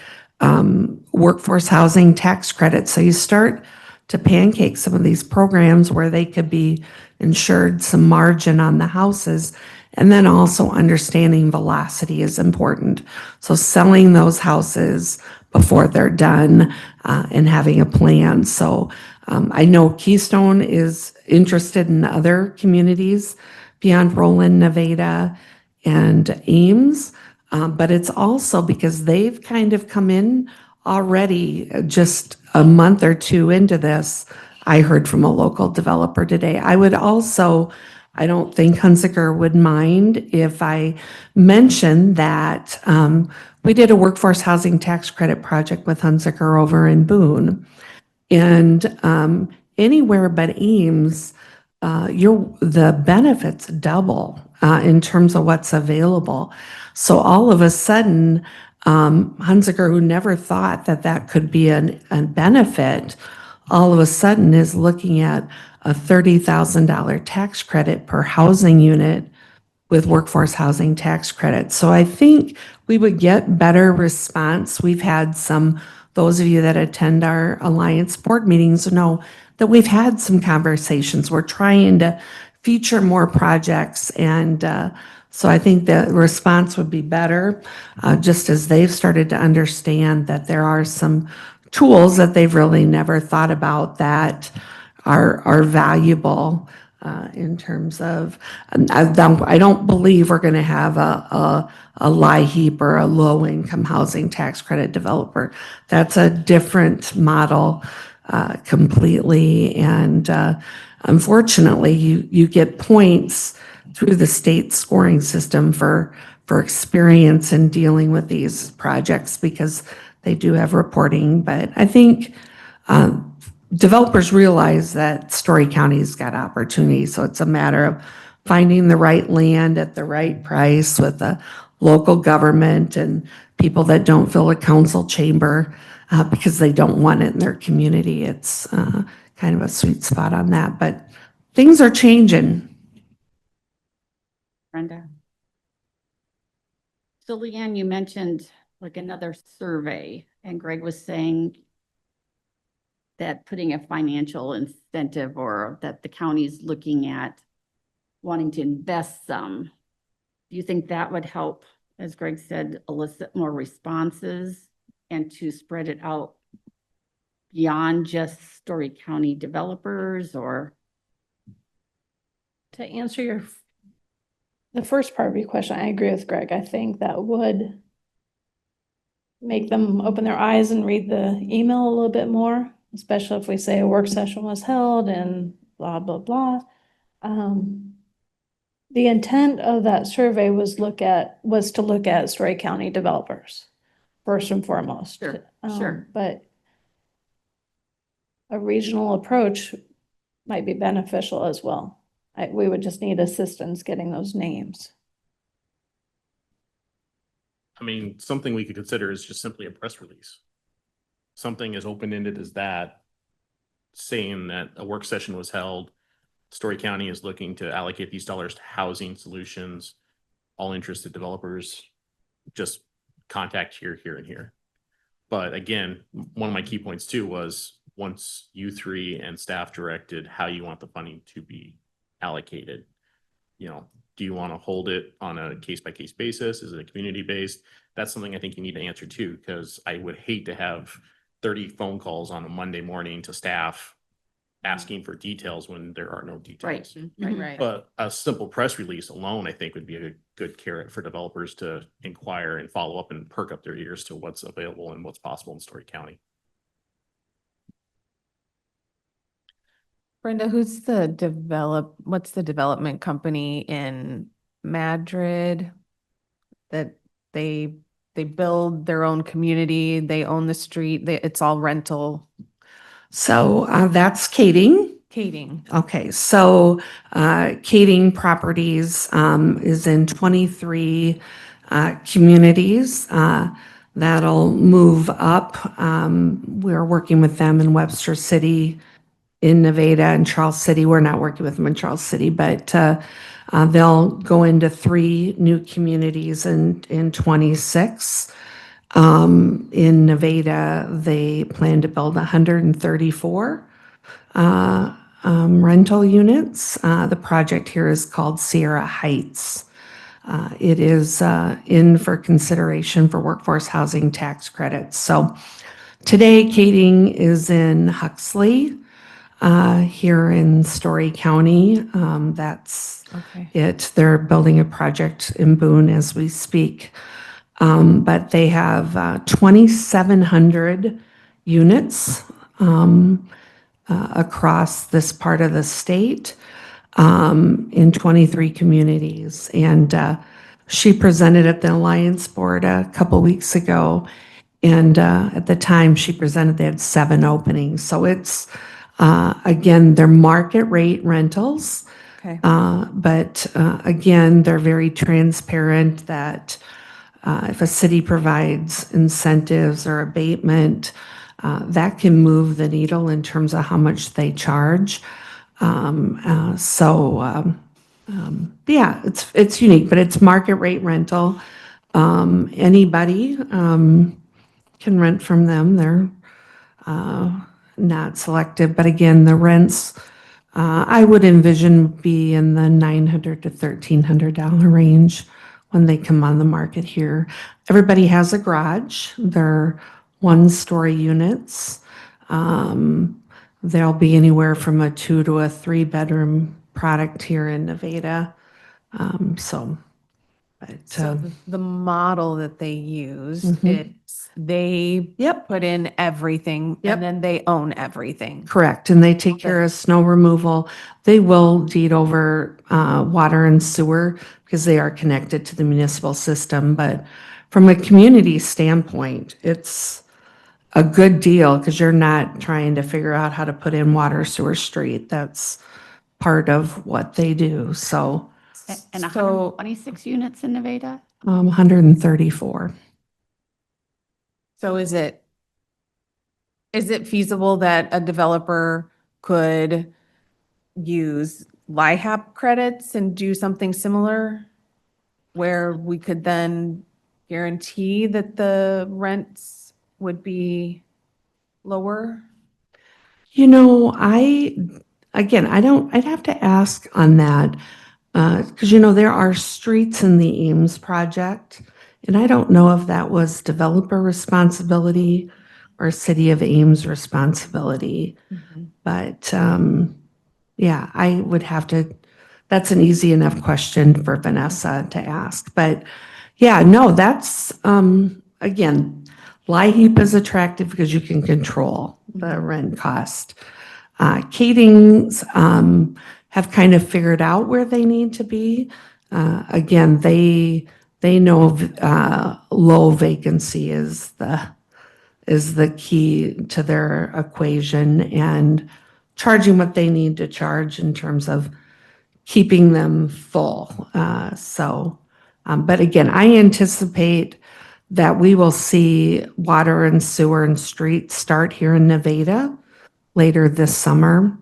workforce housing tax credit. So you start to pancake some of these programs where they could be insured some margin on the houses. And then also understanding velocity is important. So selling those houses before they're done and having a plan. So I know Keystone is interested in other communities beyond Roland, Nevada, and Ames. But it's also because they've kind of come in already just a month or 2 into this. I heard from a local developer today. I would also, I don't think Hunziker would mind if I mentioned that we did a workforce housing tax credit project with Hunziker over in Boone. And anywhere but Ames, the benefits double in terms of what's available. So all of a sudden, Hunziker, who never thought that that could be a benefit, all of a sudden is looking at a $30,000 tax credit per housing unit with workforce housing tax credit. So I think we would get better response. We've had some, those of you that attend our Alliance board meetings know that we've had some conversations. We're trying to feature more projects. And so I think the response would be better, just as they've started to understand that there are some tools that they've really never thought about that are valuable in terms of, I don't believe we're going to have a LIHEAP or a low-income housing tax credit developer. That's a different model completely. And unfortunately, you get points through the state scoring system for experience in dealing with these projects because they do have reporting. But I think developers realize that Story County's got opportunity. So it's a matter of finding the right land at the right price with the local government and people that don't fill a council chamber because they don't want it in their community. It's kind of a sweet spot on that, but things are changing. Brenda? So Leanne, you mentioned like another survey, and Greg was saying that putting a financial incentive or that the county's looking at wanting to invest some. Do you think that would help, as Greg said, elicit more responses and to spread it out beyond just Story County developers or? To answer the first part of your question, I agree with Greg. I think that would make them open their eyes and read the email a little bit more, especially if we say a work session was held and blah, blah, blah. The intent of that survey was to look at Story County developers, first and foremost. Sure, sure. But a regional approach might be beneficial as well. We would just need assistance getting those names. I mean, something we could consider is just simply a press release. Something as open-ended as that, saying that a work session was held, Story County is looking to allocate these dollars to housing solutions. All interested developers, just contact here, here, and here. But again, one of my key points too was once you three and staff directed how you want the funding to be allocated, you know, do you want to hold it on a case-by-case basis? Is it a community-based? That's something I think you need to answer too, because I would hate to have 30 phone calls on a Monday morning to staff asking for details when there are no details. Right. But a simple press release alone, I think, would be a good carrot for developers to inquire and follow up and perk up their ears to what's available and what's possible in Story County. Brenda, what's the development company in Madrid that they build their own community, they own the street, it's all rental? So that's Kading. Kading. Okay, so Kading Properties is in 23 communities. That'll move up. We're working with them in Webster City, in Nevada, and Charles City. We're not working with them in Charles City, but they'll go into 3 new communities in 26. In Nevada, they plan to build 134 rental units. The project here is called Sierra Heights. It is in for consideration for workforce housing tax credits. So today, Kading is in Huxley, here in Story County. That's it. They're building a project in Boone as we speak. But they have 2,700 units across this part of the state in 23 communities. And she presented at the Alliance Board a couple weeks ago. And at the time she presented, they had 7 openings. So it's, again, they're market rate rentals. Okay. But again, they're very transparent that if a city provides incentives or abatement, that can move the needle in terms of how much they charge. Yeah, it's unique, but it's market rate rental. Anybody can rent from them. They're not selective, but again, the rents, I would envision be in the $900 to $1,300 range when they come on the market here. Everybody has a garage. They're 1-story units. There'll be anywhere from a 2 to a 3-bedroom product here in Nevada. So the model that they use, Mhm. they Yep. put in everything Yep. and then they own everything. Correct, and they take care of snow removal. They will deed over water and sewer because they are connected to the municipal system. But from a community standpoint, it's a good deal because you're not trying to figure out how to put in water, sewer, street. That's part of what they do. So And So- 126 units in Nevada? 134. So is it Is it feasible that a developer could use LIHAP credits and do something similar? Where we could then guarantee that the rents would be lower? You know, I'd have to ask on that. Because, there are streets in the Eames project, and I don't know if that was developer responsibility or City of Ames responsibility. But, yeah, I would have to, that's an easy enough question for Vanessa to ask. But, yeah, no, that's, again, LIHEAP is attractive because you can control the rent cost. Katings have kind of figured out where they need to be. Again, they know low vacancy is the key to their equation, and charging what they need to charge in terms of keeping them full. But again, I anticipate that we will see water and sewer and street start here in Nevada later this summer.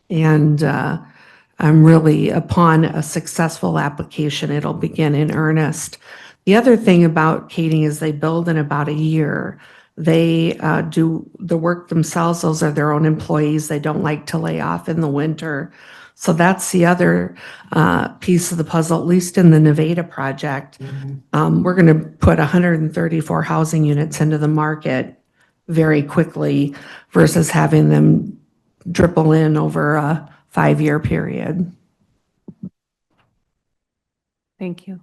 And I'm really, upon a successful application, it'll begin in earnest. The other thing about Kading is they build in about a year. They do the work themselves. Those are their own employees. They don't like to lay off in the winter. So that's the other piece of the puzzle, at least in the Nevada project. We're going to put 134 housing units into the market very quickly versus having them dribble in over a 5-year period. Thank you.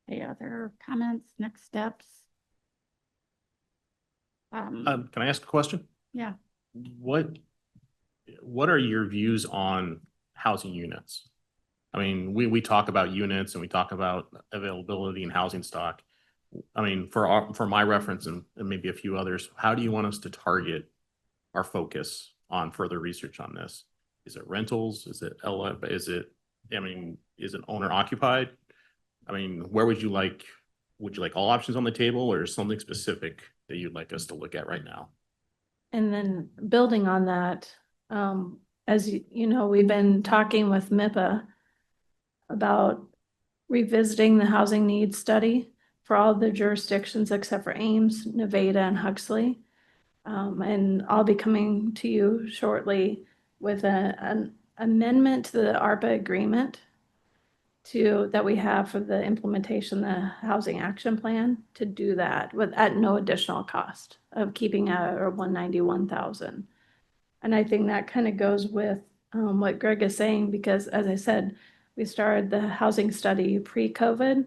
Any other comments, next steps? Can I ask a question? Yeah. What are your views on housing units? I mean, we talk about units and we talk about availability and housing stock. I mean, for my reference and maybe a few others, how do you want us to target our focus on further research on this? Is it rentals? Is it LF? Is it owner occupied? I mean, where would you like all options on the table, or something specific that you'd like us to look at right now? And then building on that, as you know, we've been talking with MIPA about revisiting the housing needs study for all the jurisdictions except for Ames, Nevada, and Huxley. And I'll be coming to you shortly with an amendment to the ARPA agreement that we have for the implementation, the housing action plan, to do that at no additional cost of keeping our 191,000. And I think that kind of goes with what Greg is saying, because as I said, we started the housing study pre-COVID,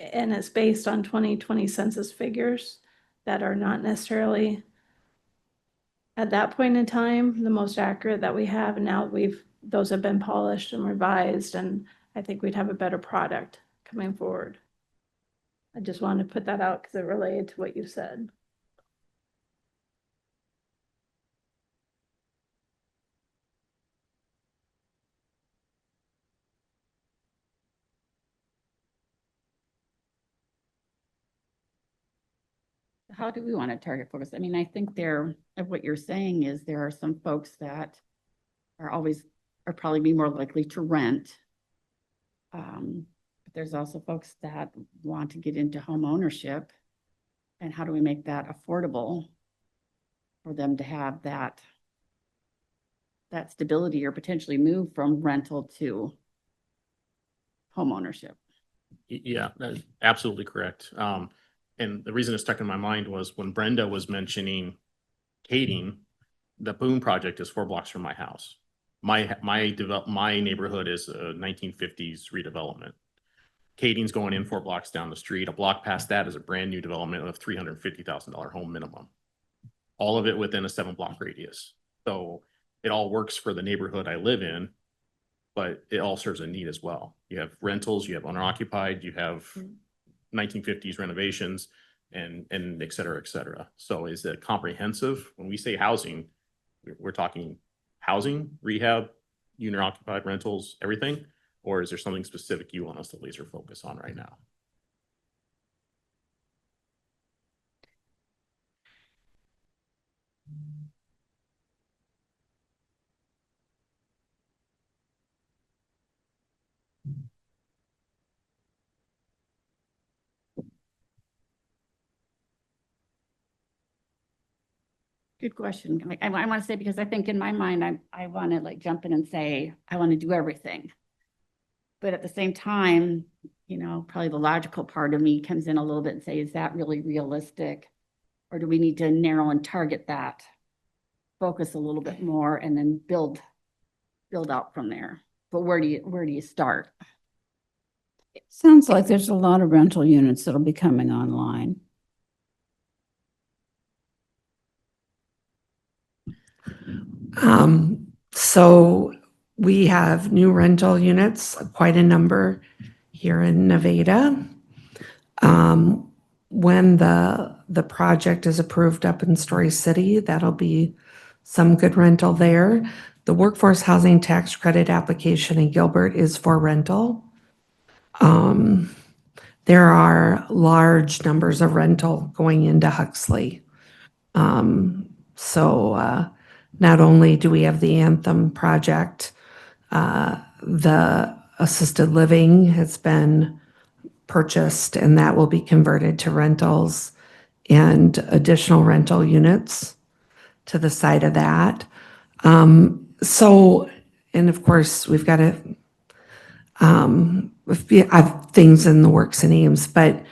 and it's based on 2020 census figures that are not necessarily at that point in time the most accurate that we have. And now those have been polished and revised, and I think we'd have a better product coming forward. I just wanted to put that out because it related to what you said. How do we want to target focus? I mean, I think what you're saying is there are some folks that are probably be more likely to rent. But there's also folks that want to get into home ownership. And how do we make that affordable for them to have that stability, or potentially move from rental to home ownership? Yeah, that's absolutely correct. And the reason it stuck in my mind was when Brenda was mentioning Kading, the Boone project is 4 blocks from my house. My neighborhood is a 1950s redevelopment. Kading's going in 4 blocks down the street. A block past that is a brand new development of $350,000 home minimum. All of it within a 7-block radius. So it all works for the neighborhood I live in, but it all serves a need as well. You have rentals, you have owner occupied, you have 1950s renovations, and et cetera, et cetera. So is it comprehensive? When we say housing, we're talking housing, rehab, unit occupied rentals, everything? Or is there something specific you want us to laser focus on right now? Good question. Like, I want to say, because I think in my mind, I want to like jump in and say, I want to do everything. But at the same time, you know, probably the logical part of me comes in a little bit and say, is that really realistic? Or do we need to narrow and target that? Focus a little bit more and then build out from there. But where do you start? It sounds like there's a lot of rental units that'll be coming online. So we have new rental units, quite a number here in Nevada. When the project is approved up in Story City, that'll be some good rental there. The workforce housing tax credit application in Gilbert is for rental. There are large numbers of rental going into Huxley. Not only do we have the Anthem project, the assisted living has been purchased and that will be converted to rentals and additional rental units to the side of that. And of course, we've got to have things in the works and aims, but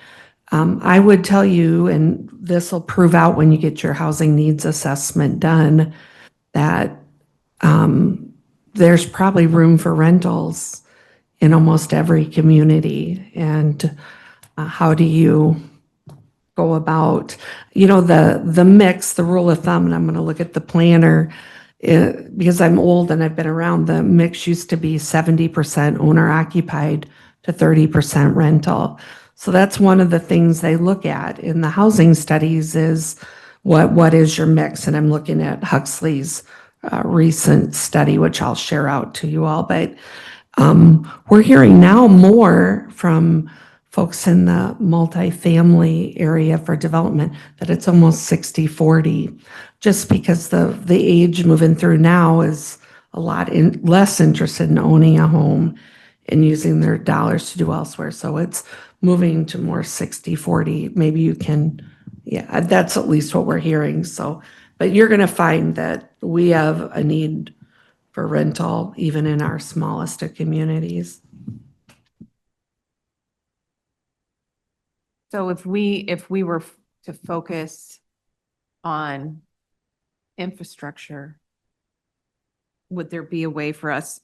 I would tell you, and this will prove out when you get your housing needs assessment done, that there's probably room for rentals in almost every community. And how do you go about, the mix, the rule of thumb, and I'm going to look at the planner, because I'm old and I've been around, the mix used to be 70% owner occupied to 30% rental. So that's one of the things they look at in the housing studies is what is your mix? And I'm looking at Huxley's recent study, which I'll share out to you all. But we're hearing now more from folks in the multifamily area for development that it's almost 60-40, just because the age moving through now is a lot less interested in owning a home and using their dollars to do elsewhere. So it's moving to more 60-40. Maybe you can, yeah, that's at least what we're hearing. So, but you're going to find that we have a need for rental even in our smallest of communities. So if we were to focus on infrastructure, would there be a way for us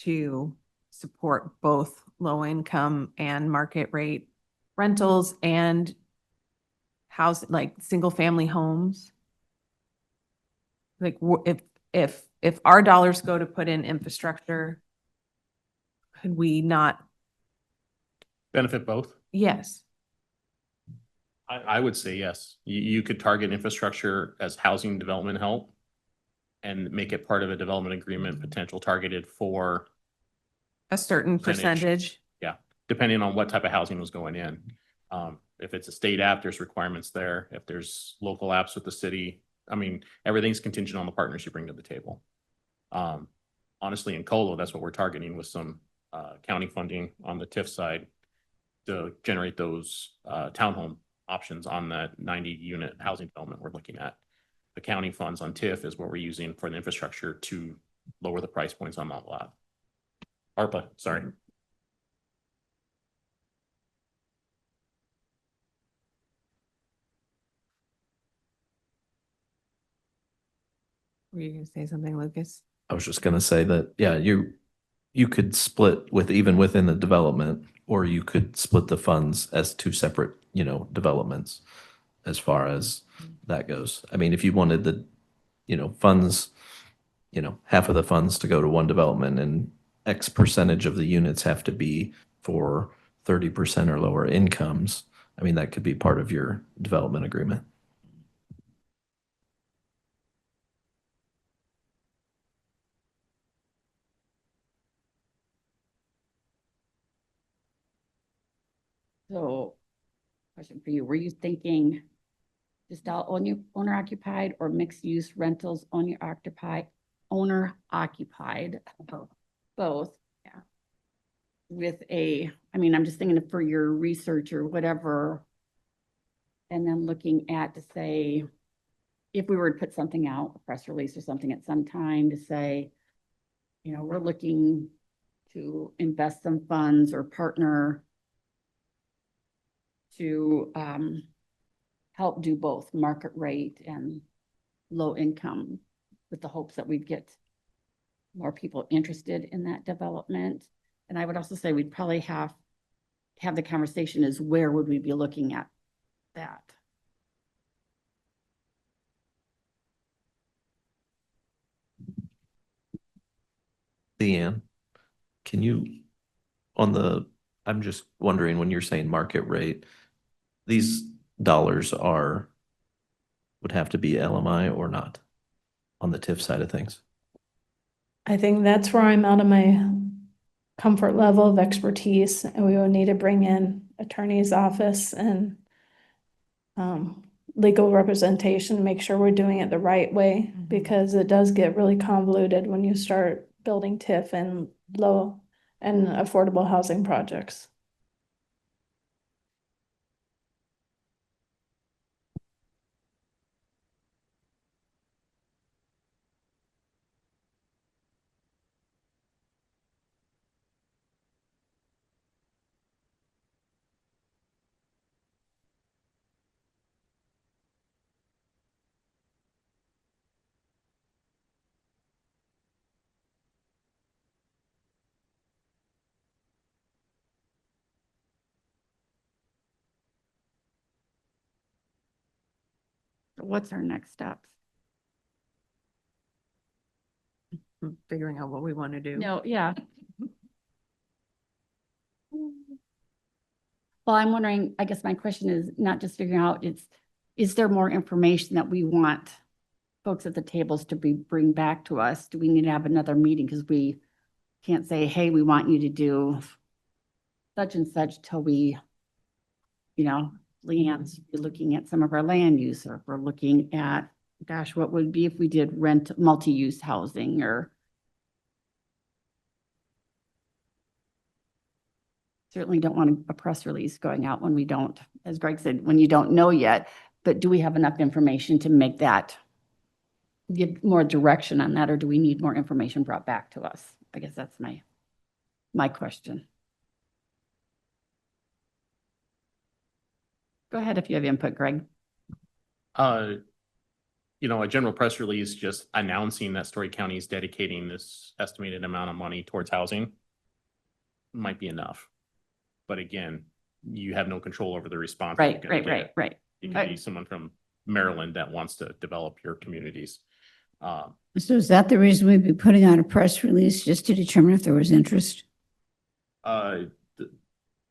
to support both low income and market rate rentals and house, like single family homes? Like if our dollars go to put in infrastructure, could we not? Benefit both? Yes. I would say yes. You could target infrastructure as housing development help and make it part of a development agreement potential targeted for A certain percentage. Yeah, depending on what type of housing was going in. If it's a state app, there's requirements there. If there's local apps with the city, I mean, everything's contingent on the partners you bring to the table. Honestly, in Colo, that's what we're targeting with some county funding on the TIF side to generate those townhome options on that 90-unit housing development we're looking at. The county funds on TIF is what we're using for the infrastructure to lower the price points on that lot. ARPA, sorry. Were you gonna say something, Lucas? I was just gonna say that, yeah, you could split with even within the development, or you could split the funds as two separate, developments as far as that goes. I mean, if you wanted the, funds, half of the funds to go to one development and X percentage of the units have to be for 30% or lower incomes, I mean, that could be part of your development agreement. So, question for you, were you thinking just all owner occupied or mixed use rentals, owner occupied? Both, yeah. With I'm just thinking for your research or whatever. And then looking at to say, if we were to put something out, a press release or something at some time to say, we're looking to invest some funds or partner to help do both market rate and low income, with the hopes that we'd get more people interested in that development. And I would also say we'd probably have the conversation is where would we be looking at that? Leanne, can you, I'm just wondering, when you're saying market rate, these dollars would have to be LMI or not on the TIF side of things? I think that's where I'm out of my comfort level of expertise, and we would need to bring in attorney's office and legal representation, make sure we're doing it the right way, because it does get really convoluted when you start building TIF and low and affordable housing projects. So what's our next steps? Figuring out what we want to do. No, yeah. Well, I'm wondering, I guess my question is not just figuring out, is there more information that we want folks at the tables to bring back to us? Do we need to have another meeting? Because we can't say, hey, we want you to do such and such till we, Leanne's looking at some of our land use, or if we're looking at, gosh, what would be if we did rent multi-use housing, or certainly don't want a press release going out when we don't, as Greg said, when you don't know yet, but do we have enough information to make that, give more direction on that, or do we need more information brought back to us? I guess that's my question. Go ahead if you have input, Greg. A general press release just announcing that Story County is dedicating this estimated amount of money towards housing might be enough. But again, you have no control over the response. Right. It could be someone from Maryland that wants to develop your communities. So is that the reason we'd be putting out a press release, just to determine if there was interest?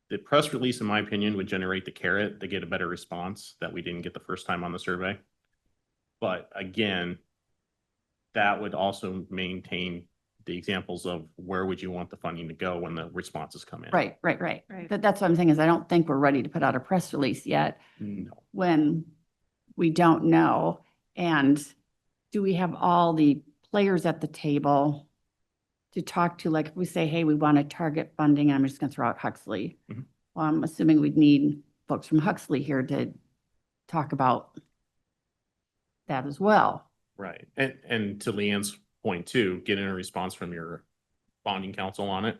The press release, in my opinion, would generate the carrot to get a better response that we didn't get the first time on the survey. But again, that would also maintain the examples of where would you want the funding to go when the responses come in. Right. But that's what I'm saying is I don't think we're ready to put out a press release yet. No. When we don't know. And do we have all the players at the table to talk to? Like if we say, hey, we want to target funding, I'm just going to throw out Huxley. Mhm. Well, I'm assuming we'd need folks from Huxley here to talk about that as well. Right. And to Leanne's point too, getting a response from your bonding counsel on it,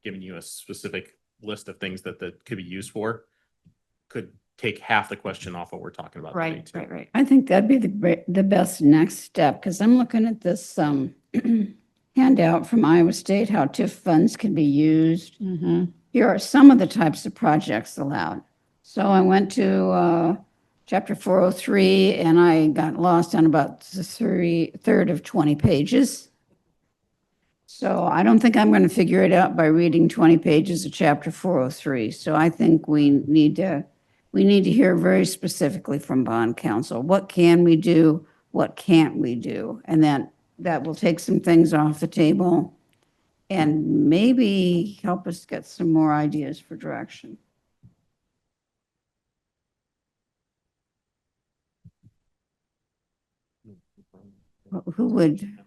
giving you a specific list of things that could be used for, could take half the question off what we're talking about today too. Right. I think that'd be the best next step, because I'm looking at this handout from Iowa State, how TIF funds can be used. Mm-hmm. Here are some of the types of projects allowed. So I went to chapter 403 and I got lost on about the third of 20 pages. So I don't think I'm going to figure it out by reading 20 pages of chapter 403. So I think we need to hear very specifically from bond counsel. What can we do? What can't we do? And that will take some things off the table and maybe help us get some more ideas for direction. Who would,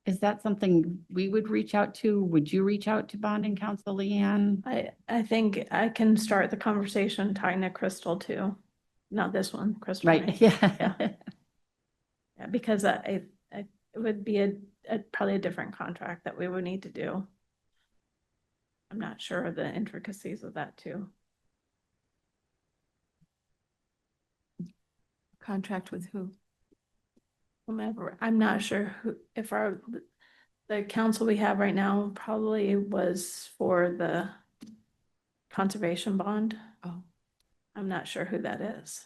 Is that something we would reach out to? Would you reach out to bonding counsel, Leanne? I think I can start the conversation talking to Crystal too. Not this one, Crystal. Right, May. yeah. Yeah, because it would be probably a different contract that we would need to do. I'm not sure of the intricacies of that too. Contract with who? Whomever, I'm not sure who, if the council we have right now probably was for the conservation bond. Oh. I'm not sure who that is.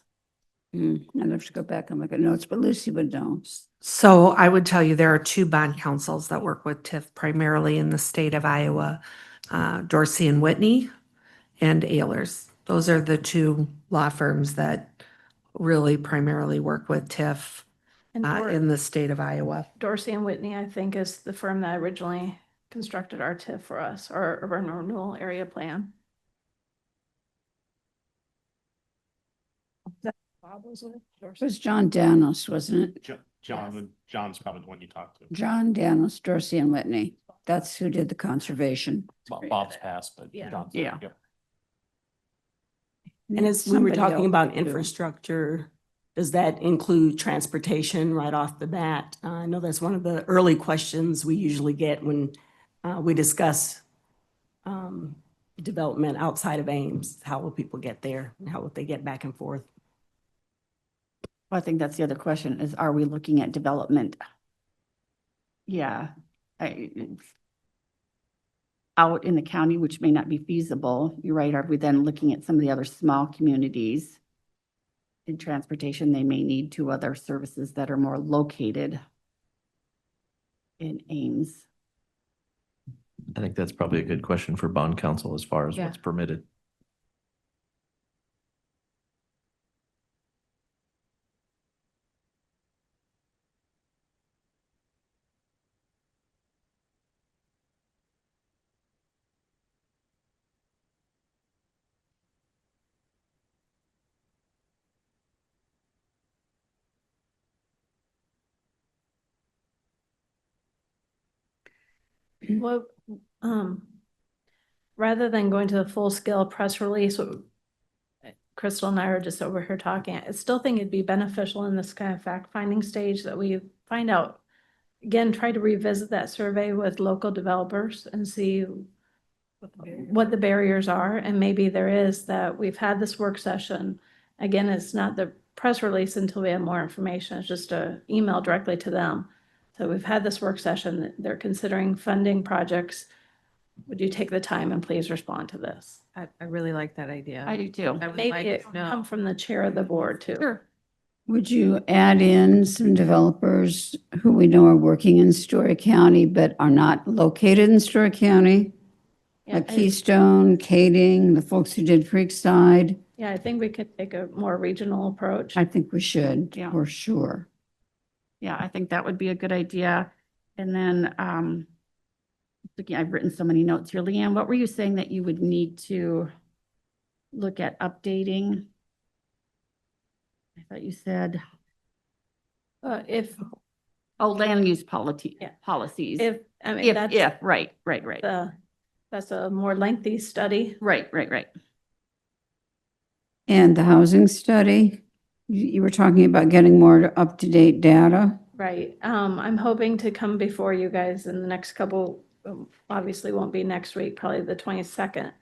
I'd have to go back and look at notes, but Lucy would know. So I would tell you there are two bond councils that work with TIF primarily in the state of Iowa, Dorsey and Whitney and Ehlers. Those are the two law firms that really primarily work with TIF And in the state of Iowa. Dorsey and Whitney, I think, is the firm that originally constructed our TIF for us, our urban renewal area plan. Bob was with It Dorsey. was John Danos, wasn't it? John's probably the one you talked to. John Danos, Dorsey and Whitney. That's who did the conservation. Bob's passed, but Yeah. John's. Yeah. And as we were Somebody talking else about too. infrastructure, does that include transportation right off the bat? I know that's one of the early questions we usually get when we discuss development outside of Ames. How will people get there? And how will they get back and forth? Well, I think that's the other question is, are we looking at development? Yeah. Out in the county, which may not be feasible. You're right. Are we then looking at some of the other small communities? In transportation, they may need two other services that are more located in Ames. I think that's probably a good question for bond counsel as far as Yeah. what's permitted. Well, rather than going to the full scale press release, Crystal and I are just over here talking. I still think it'd be beneficial in this kind of fact finding stage that we find out, again, try to revisit that survey with local developers and see what the barriers are. And maybe there is that we've had this work session. Again, it's not the press release until we have more information. It's just a email directly to them. So we've had this work session. They're considering funding projects. Would you take the time and please respond to this? I really like that idea. I do too. I would Maybe like it to know. come from the chair of the board too. Sure. Would you add in some developers who we know are working in Story County but are not located in Story County? Yeah, Like Keystone, Kading, the folks who did Creekside? yeah, I think we could take a more regional approach. I think we should, Yeah. for sure. Yeah, I think that would be a good idea. And then, looking, I've written so many notes here. Leanne, what were you saying that you would need to look at updating? I thought you said, If, land use policy, Yeah. policies. I mean, that's Right. that's a more lengthy study. Right. And the housing study, you were talking about getting more up-to-date data. Right. I'm hoping to come before you guys in the next couple, obviously won't be next week, probably the 22nd.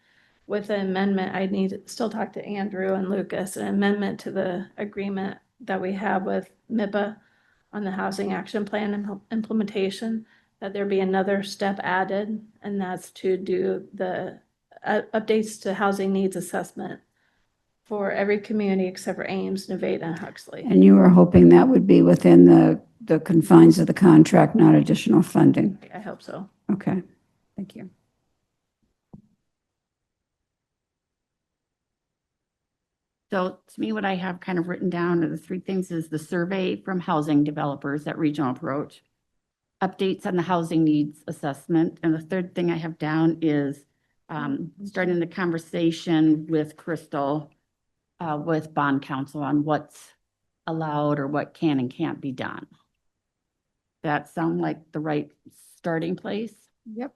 With an amendment, I need to still talk to Andrew and Lucas, an amendment to the agreement that we have with MIPA on the housing action plan implementation, that there be another step added, and that's to do the updates to housing needs assessment for every community except for Ames, Nevada, and Huxley. And you were hoping that would be within the confines of the contract, not additional funding. I hope so. Okay, thank you. So to me, what I have kind of written down are the three things is the survey from housing developers at Regional Approach, updates on the housing needs assessment, and the third thing I have down is starting the conversation with Crystal with bond counsel on what's allowed or what can and can't be done. That sound like the right starting place? Yep.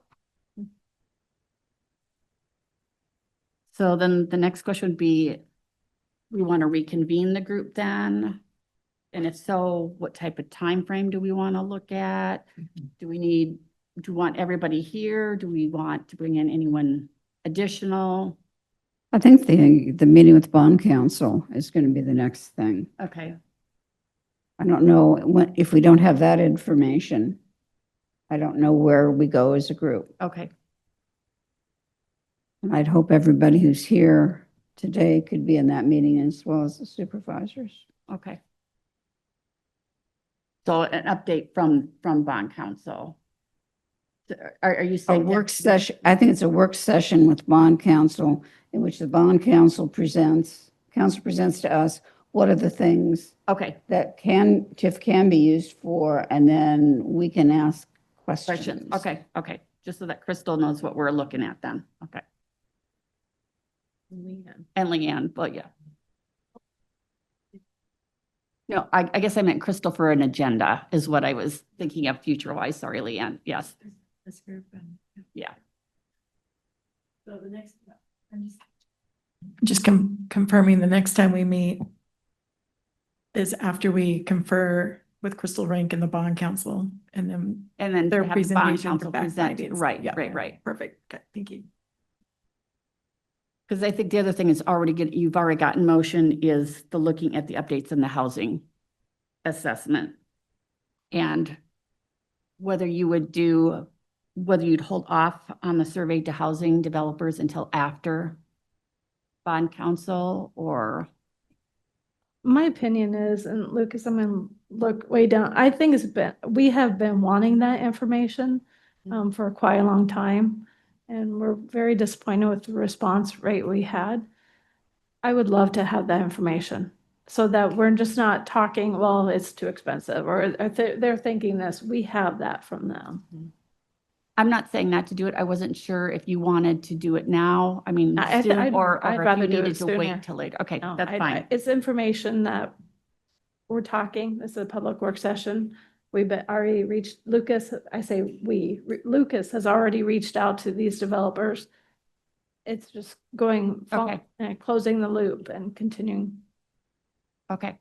So then the next question would be, we want to reconvene the group then? And if so, what type of time frame do we want to look at? Do we want everybody here? Do we want to bring in anyone additional? I think the meeting with bond council is going to be the next thing. Okay, I don't know if we don't have that information, I don't know where we go as a group. okay, And I'd hope everybody who's here today could be in that meeting as well as the supervisors. okay. So an update from bond council. Are you A saying? work session, I think it's a work session with bond council in which the bond council presents to us what are the things Okay, that TIF can be used for, and then we can ask questions. questions. Okay. Just so that Crystal knows what we're looking at then. Okay. And Leanne, but yeah. No, I guess I meant Crystal for an agenda is what I was thinking of future-wise. Sorry, Leanne. Yes. This group. Yeah. So the next, I'm just confirming the next time we meet is after we confer with Crystal Rank and the bond council, and then And then their have the bond presentation council for back present. findings. Right, Yeah. right. Perfect. Okay, thank you. Because I think the other thing is you've already got in motion is the looking at the updates in the housing assessment. And whether you'd hold off on the survey to housing developers until after bond council or, My opinion is, and Lucas, I'm gonna look way down, I think we have been wanting that information for quite a long time. And we're very disappointed with the response rate we had. I would love to have that information so that we're just not talking, well, it's too expensive, or they're thinking this, we have that from them. I'm not saying not to do it. I wasn't sure if you wanted to do it now. I mean, soon, I'd or if rather you do it needed to sooner. wait till later. Okay, No, that's fine. It's information that we're talking, this is a public work session. We've already reached, Lucas has already reached out to these developers. It's just going, Okay. closing the loop and continuing. Okay,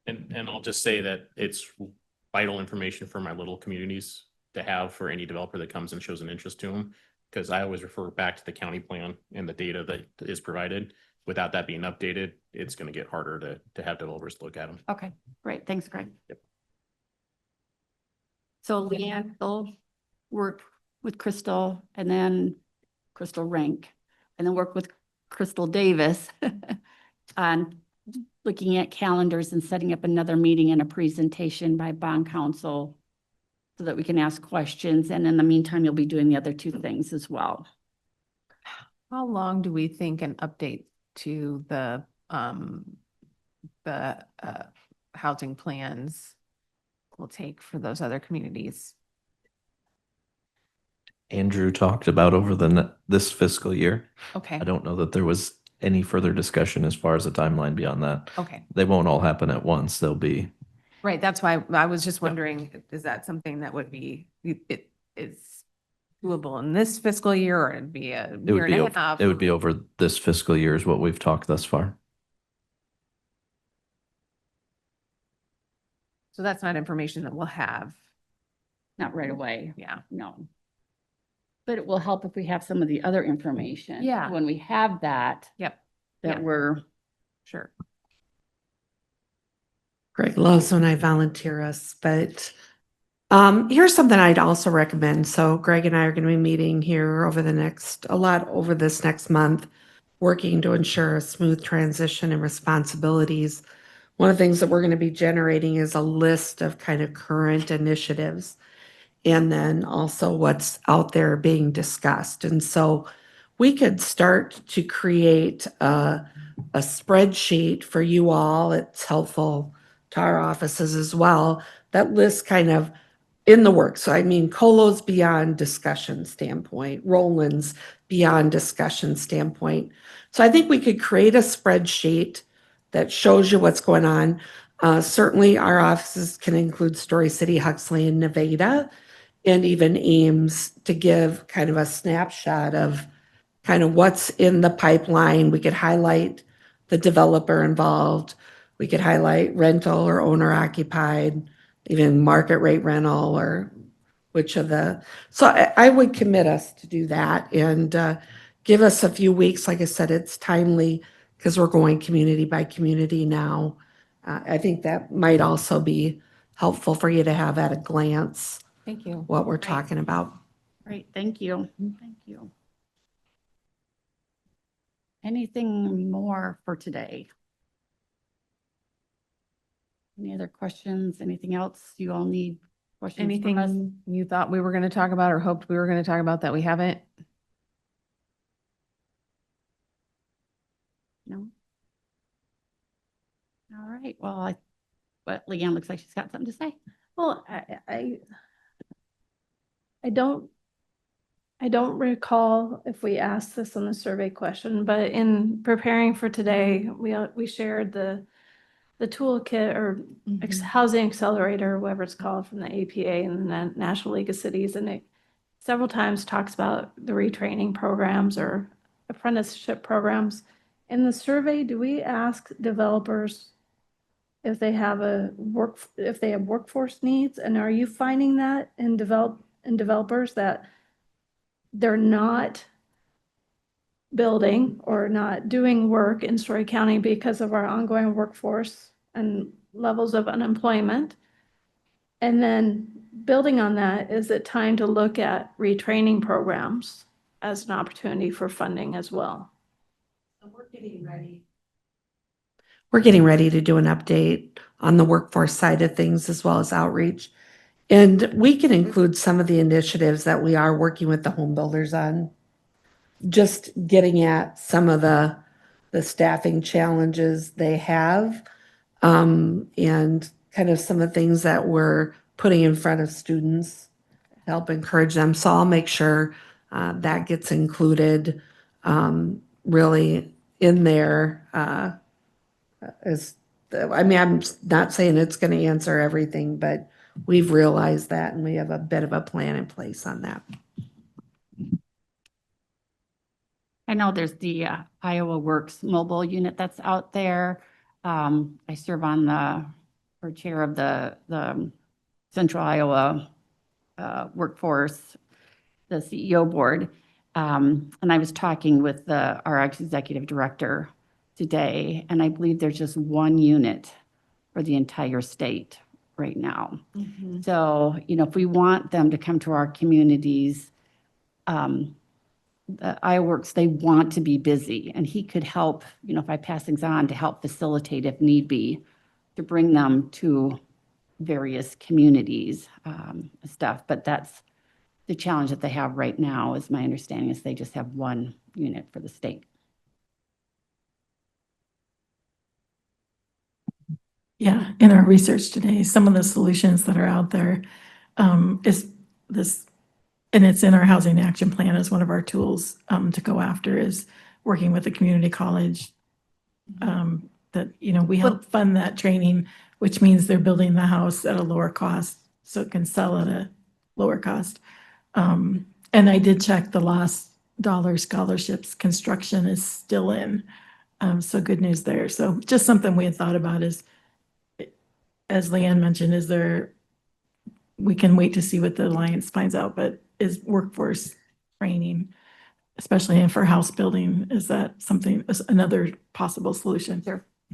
And I'll just say that it's vital information for my little communities to have for any developer that comes and shows an interest to them. Because I always refer back to the county plan and the data that is provided. Without that being updated, it's going to get harder to have developers look at them. okay, great. Thanks, Greg. So Leanne will work with Crystal and then Crystal Rank, and then work with Crystal Davis on looking at calendars and setting up another meeting and a presentation by bond council so that we can ask questions. And in the meantime, you'll be doing the other two things as well. How long do we think an update to the housing plans will take for those other communities? Andrew talked about over this fiscal year. Okay, I don't know that there was any further discussion as far as a timeline beyond that. okay, They won't all happen at once. They'll be, right, that's why I was just wondering, is that something that would be, it is doable in this fiscal year, or it'd be a it year would be, and a half? it would be over this fiscal year is what we've talked thus far. So that's not information that we'll have. Not right away, Yeah, no. But it will help if we have some of the other information. Yeah. When we have that, yep, that Yeah. we're, sure. Greg loves when I volunteer us, but here's something I'd also recommend. So Greg and I are going to be meeting here over this next month, working to ensure a smooth transition and responsibilities. One of the things that we're going to be generating is a list of kind of current initiatives, and then also what's out there being discussed. And so we could start to create a a spreadsheet for you all. It's helpful to our offices as well. That lists kind of in the works. So I mean, Colo's beyond discussion standpoint, Roland's beyond discussion standpoint. So I think we could create a spreadsheet that shows you what's going on. Certainly our offices can include Story City, Huxley, and Nevada, and even Ames to give kind of a snapshot of kind of what's in the pipeline. We could highlight the developer involved. We could highlight rental or owner occupied, even market rate rental or which of the, so I would commit us to do that and give us a few weeks. Like I said, it's timely because we're going community by community now. I think that might also be helpful for you to have at a glance Thank you. what we're Right. talking about. Great, thank you. Thank you. Anything more for today? Any other questions? Anything else you all need? Questions from us? Anything you thought we were going to talk about or hoped we were going to talk about that we haven't? No? All right, well, but Leanne looks like she's got something to say. Well, I don't recall if we asked this on the survey question, but in preparing for today, we shared the toolkit or housing accelerator, whatever it's called, from the APA and the National League of Cities, and it several times talks about the retraining programs or apprenticeship programs. In the survey, do we ask developers if they have workforce needs, and are you finding that in developers that they're not building or not doing work in Story County because of our ongoing workforce and levels of unemployment? And then building on that, is it time to look at retraining programs as an opportunity for funding as well? We're getting ready. We're getting ready to do an update on the workforce side of things as well as outreach. And we can include some of the initiatives that we are working with the home builders on. Just getting at some of the staffing challenges they have, and kind of some of the things that we're putting in front of students to help encourage them. So I'll make sure that gets included really in there. I mean, I'm not saying it's going to answer everything, but we've realized that and we have a bit of a plan in place on that. I know there's the Iowa Works mobile unit that's out there. I serve on or chair of the Central Iowa Workforce, the CEO board. And I was talking with our executive director today, and I believe there's just one unit for the entire state right now. So, if we want them to come to our communities, the iWorks, they want to be busy, and he could help, if I pass things on, to help facilitate if need be, to bring them to various communities, stuff. But that's the challenge that they have right now, is my understanding, is they just have one unit for the state. Yeah, in our research today, some of the solutions that are out there is this, and it's in our housing action plan as one of our tools to go after, is working with the community college. That, we help fund that training, which means they're building the house at a lower cost so it can sell at a lower cost. And I did check the last dollar scholarships, construction is still in. So good news there. So just something we had thought about is, as Leanne mentioned, we can wait to see what the Alliance finds out, but is workforce training, especially for house building, is that something, another possible solution?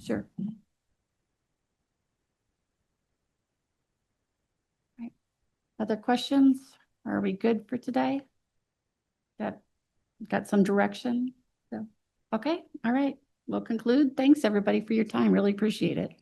Sure. Right. Other questions? Are we good for today? Got some direction? So, okay, all right. We'll conclude. Thanks, everybody, for your time. Really appreciate it.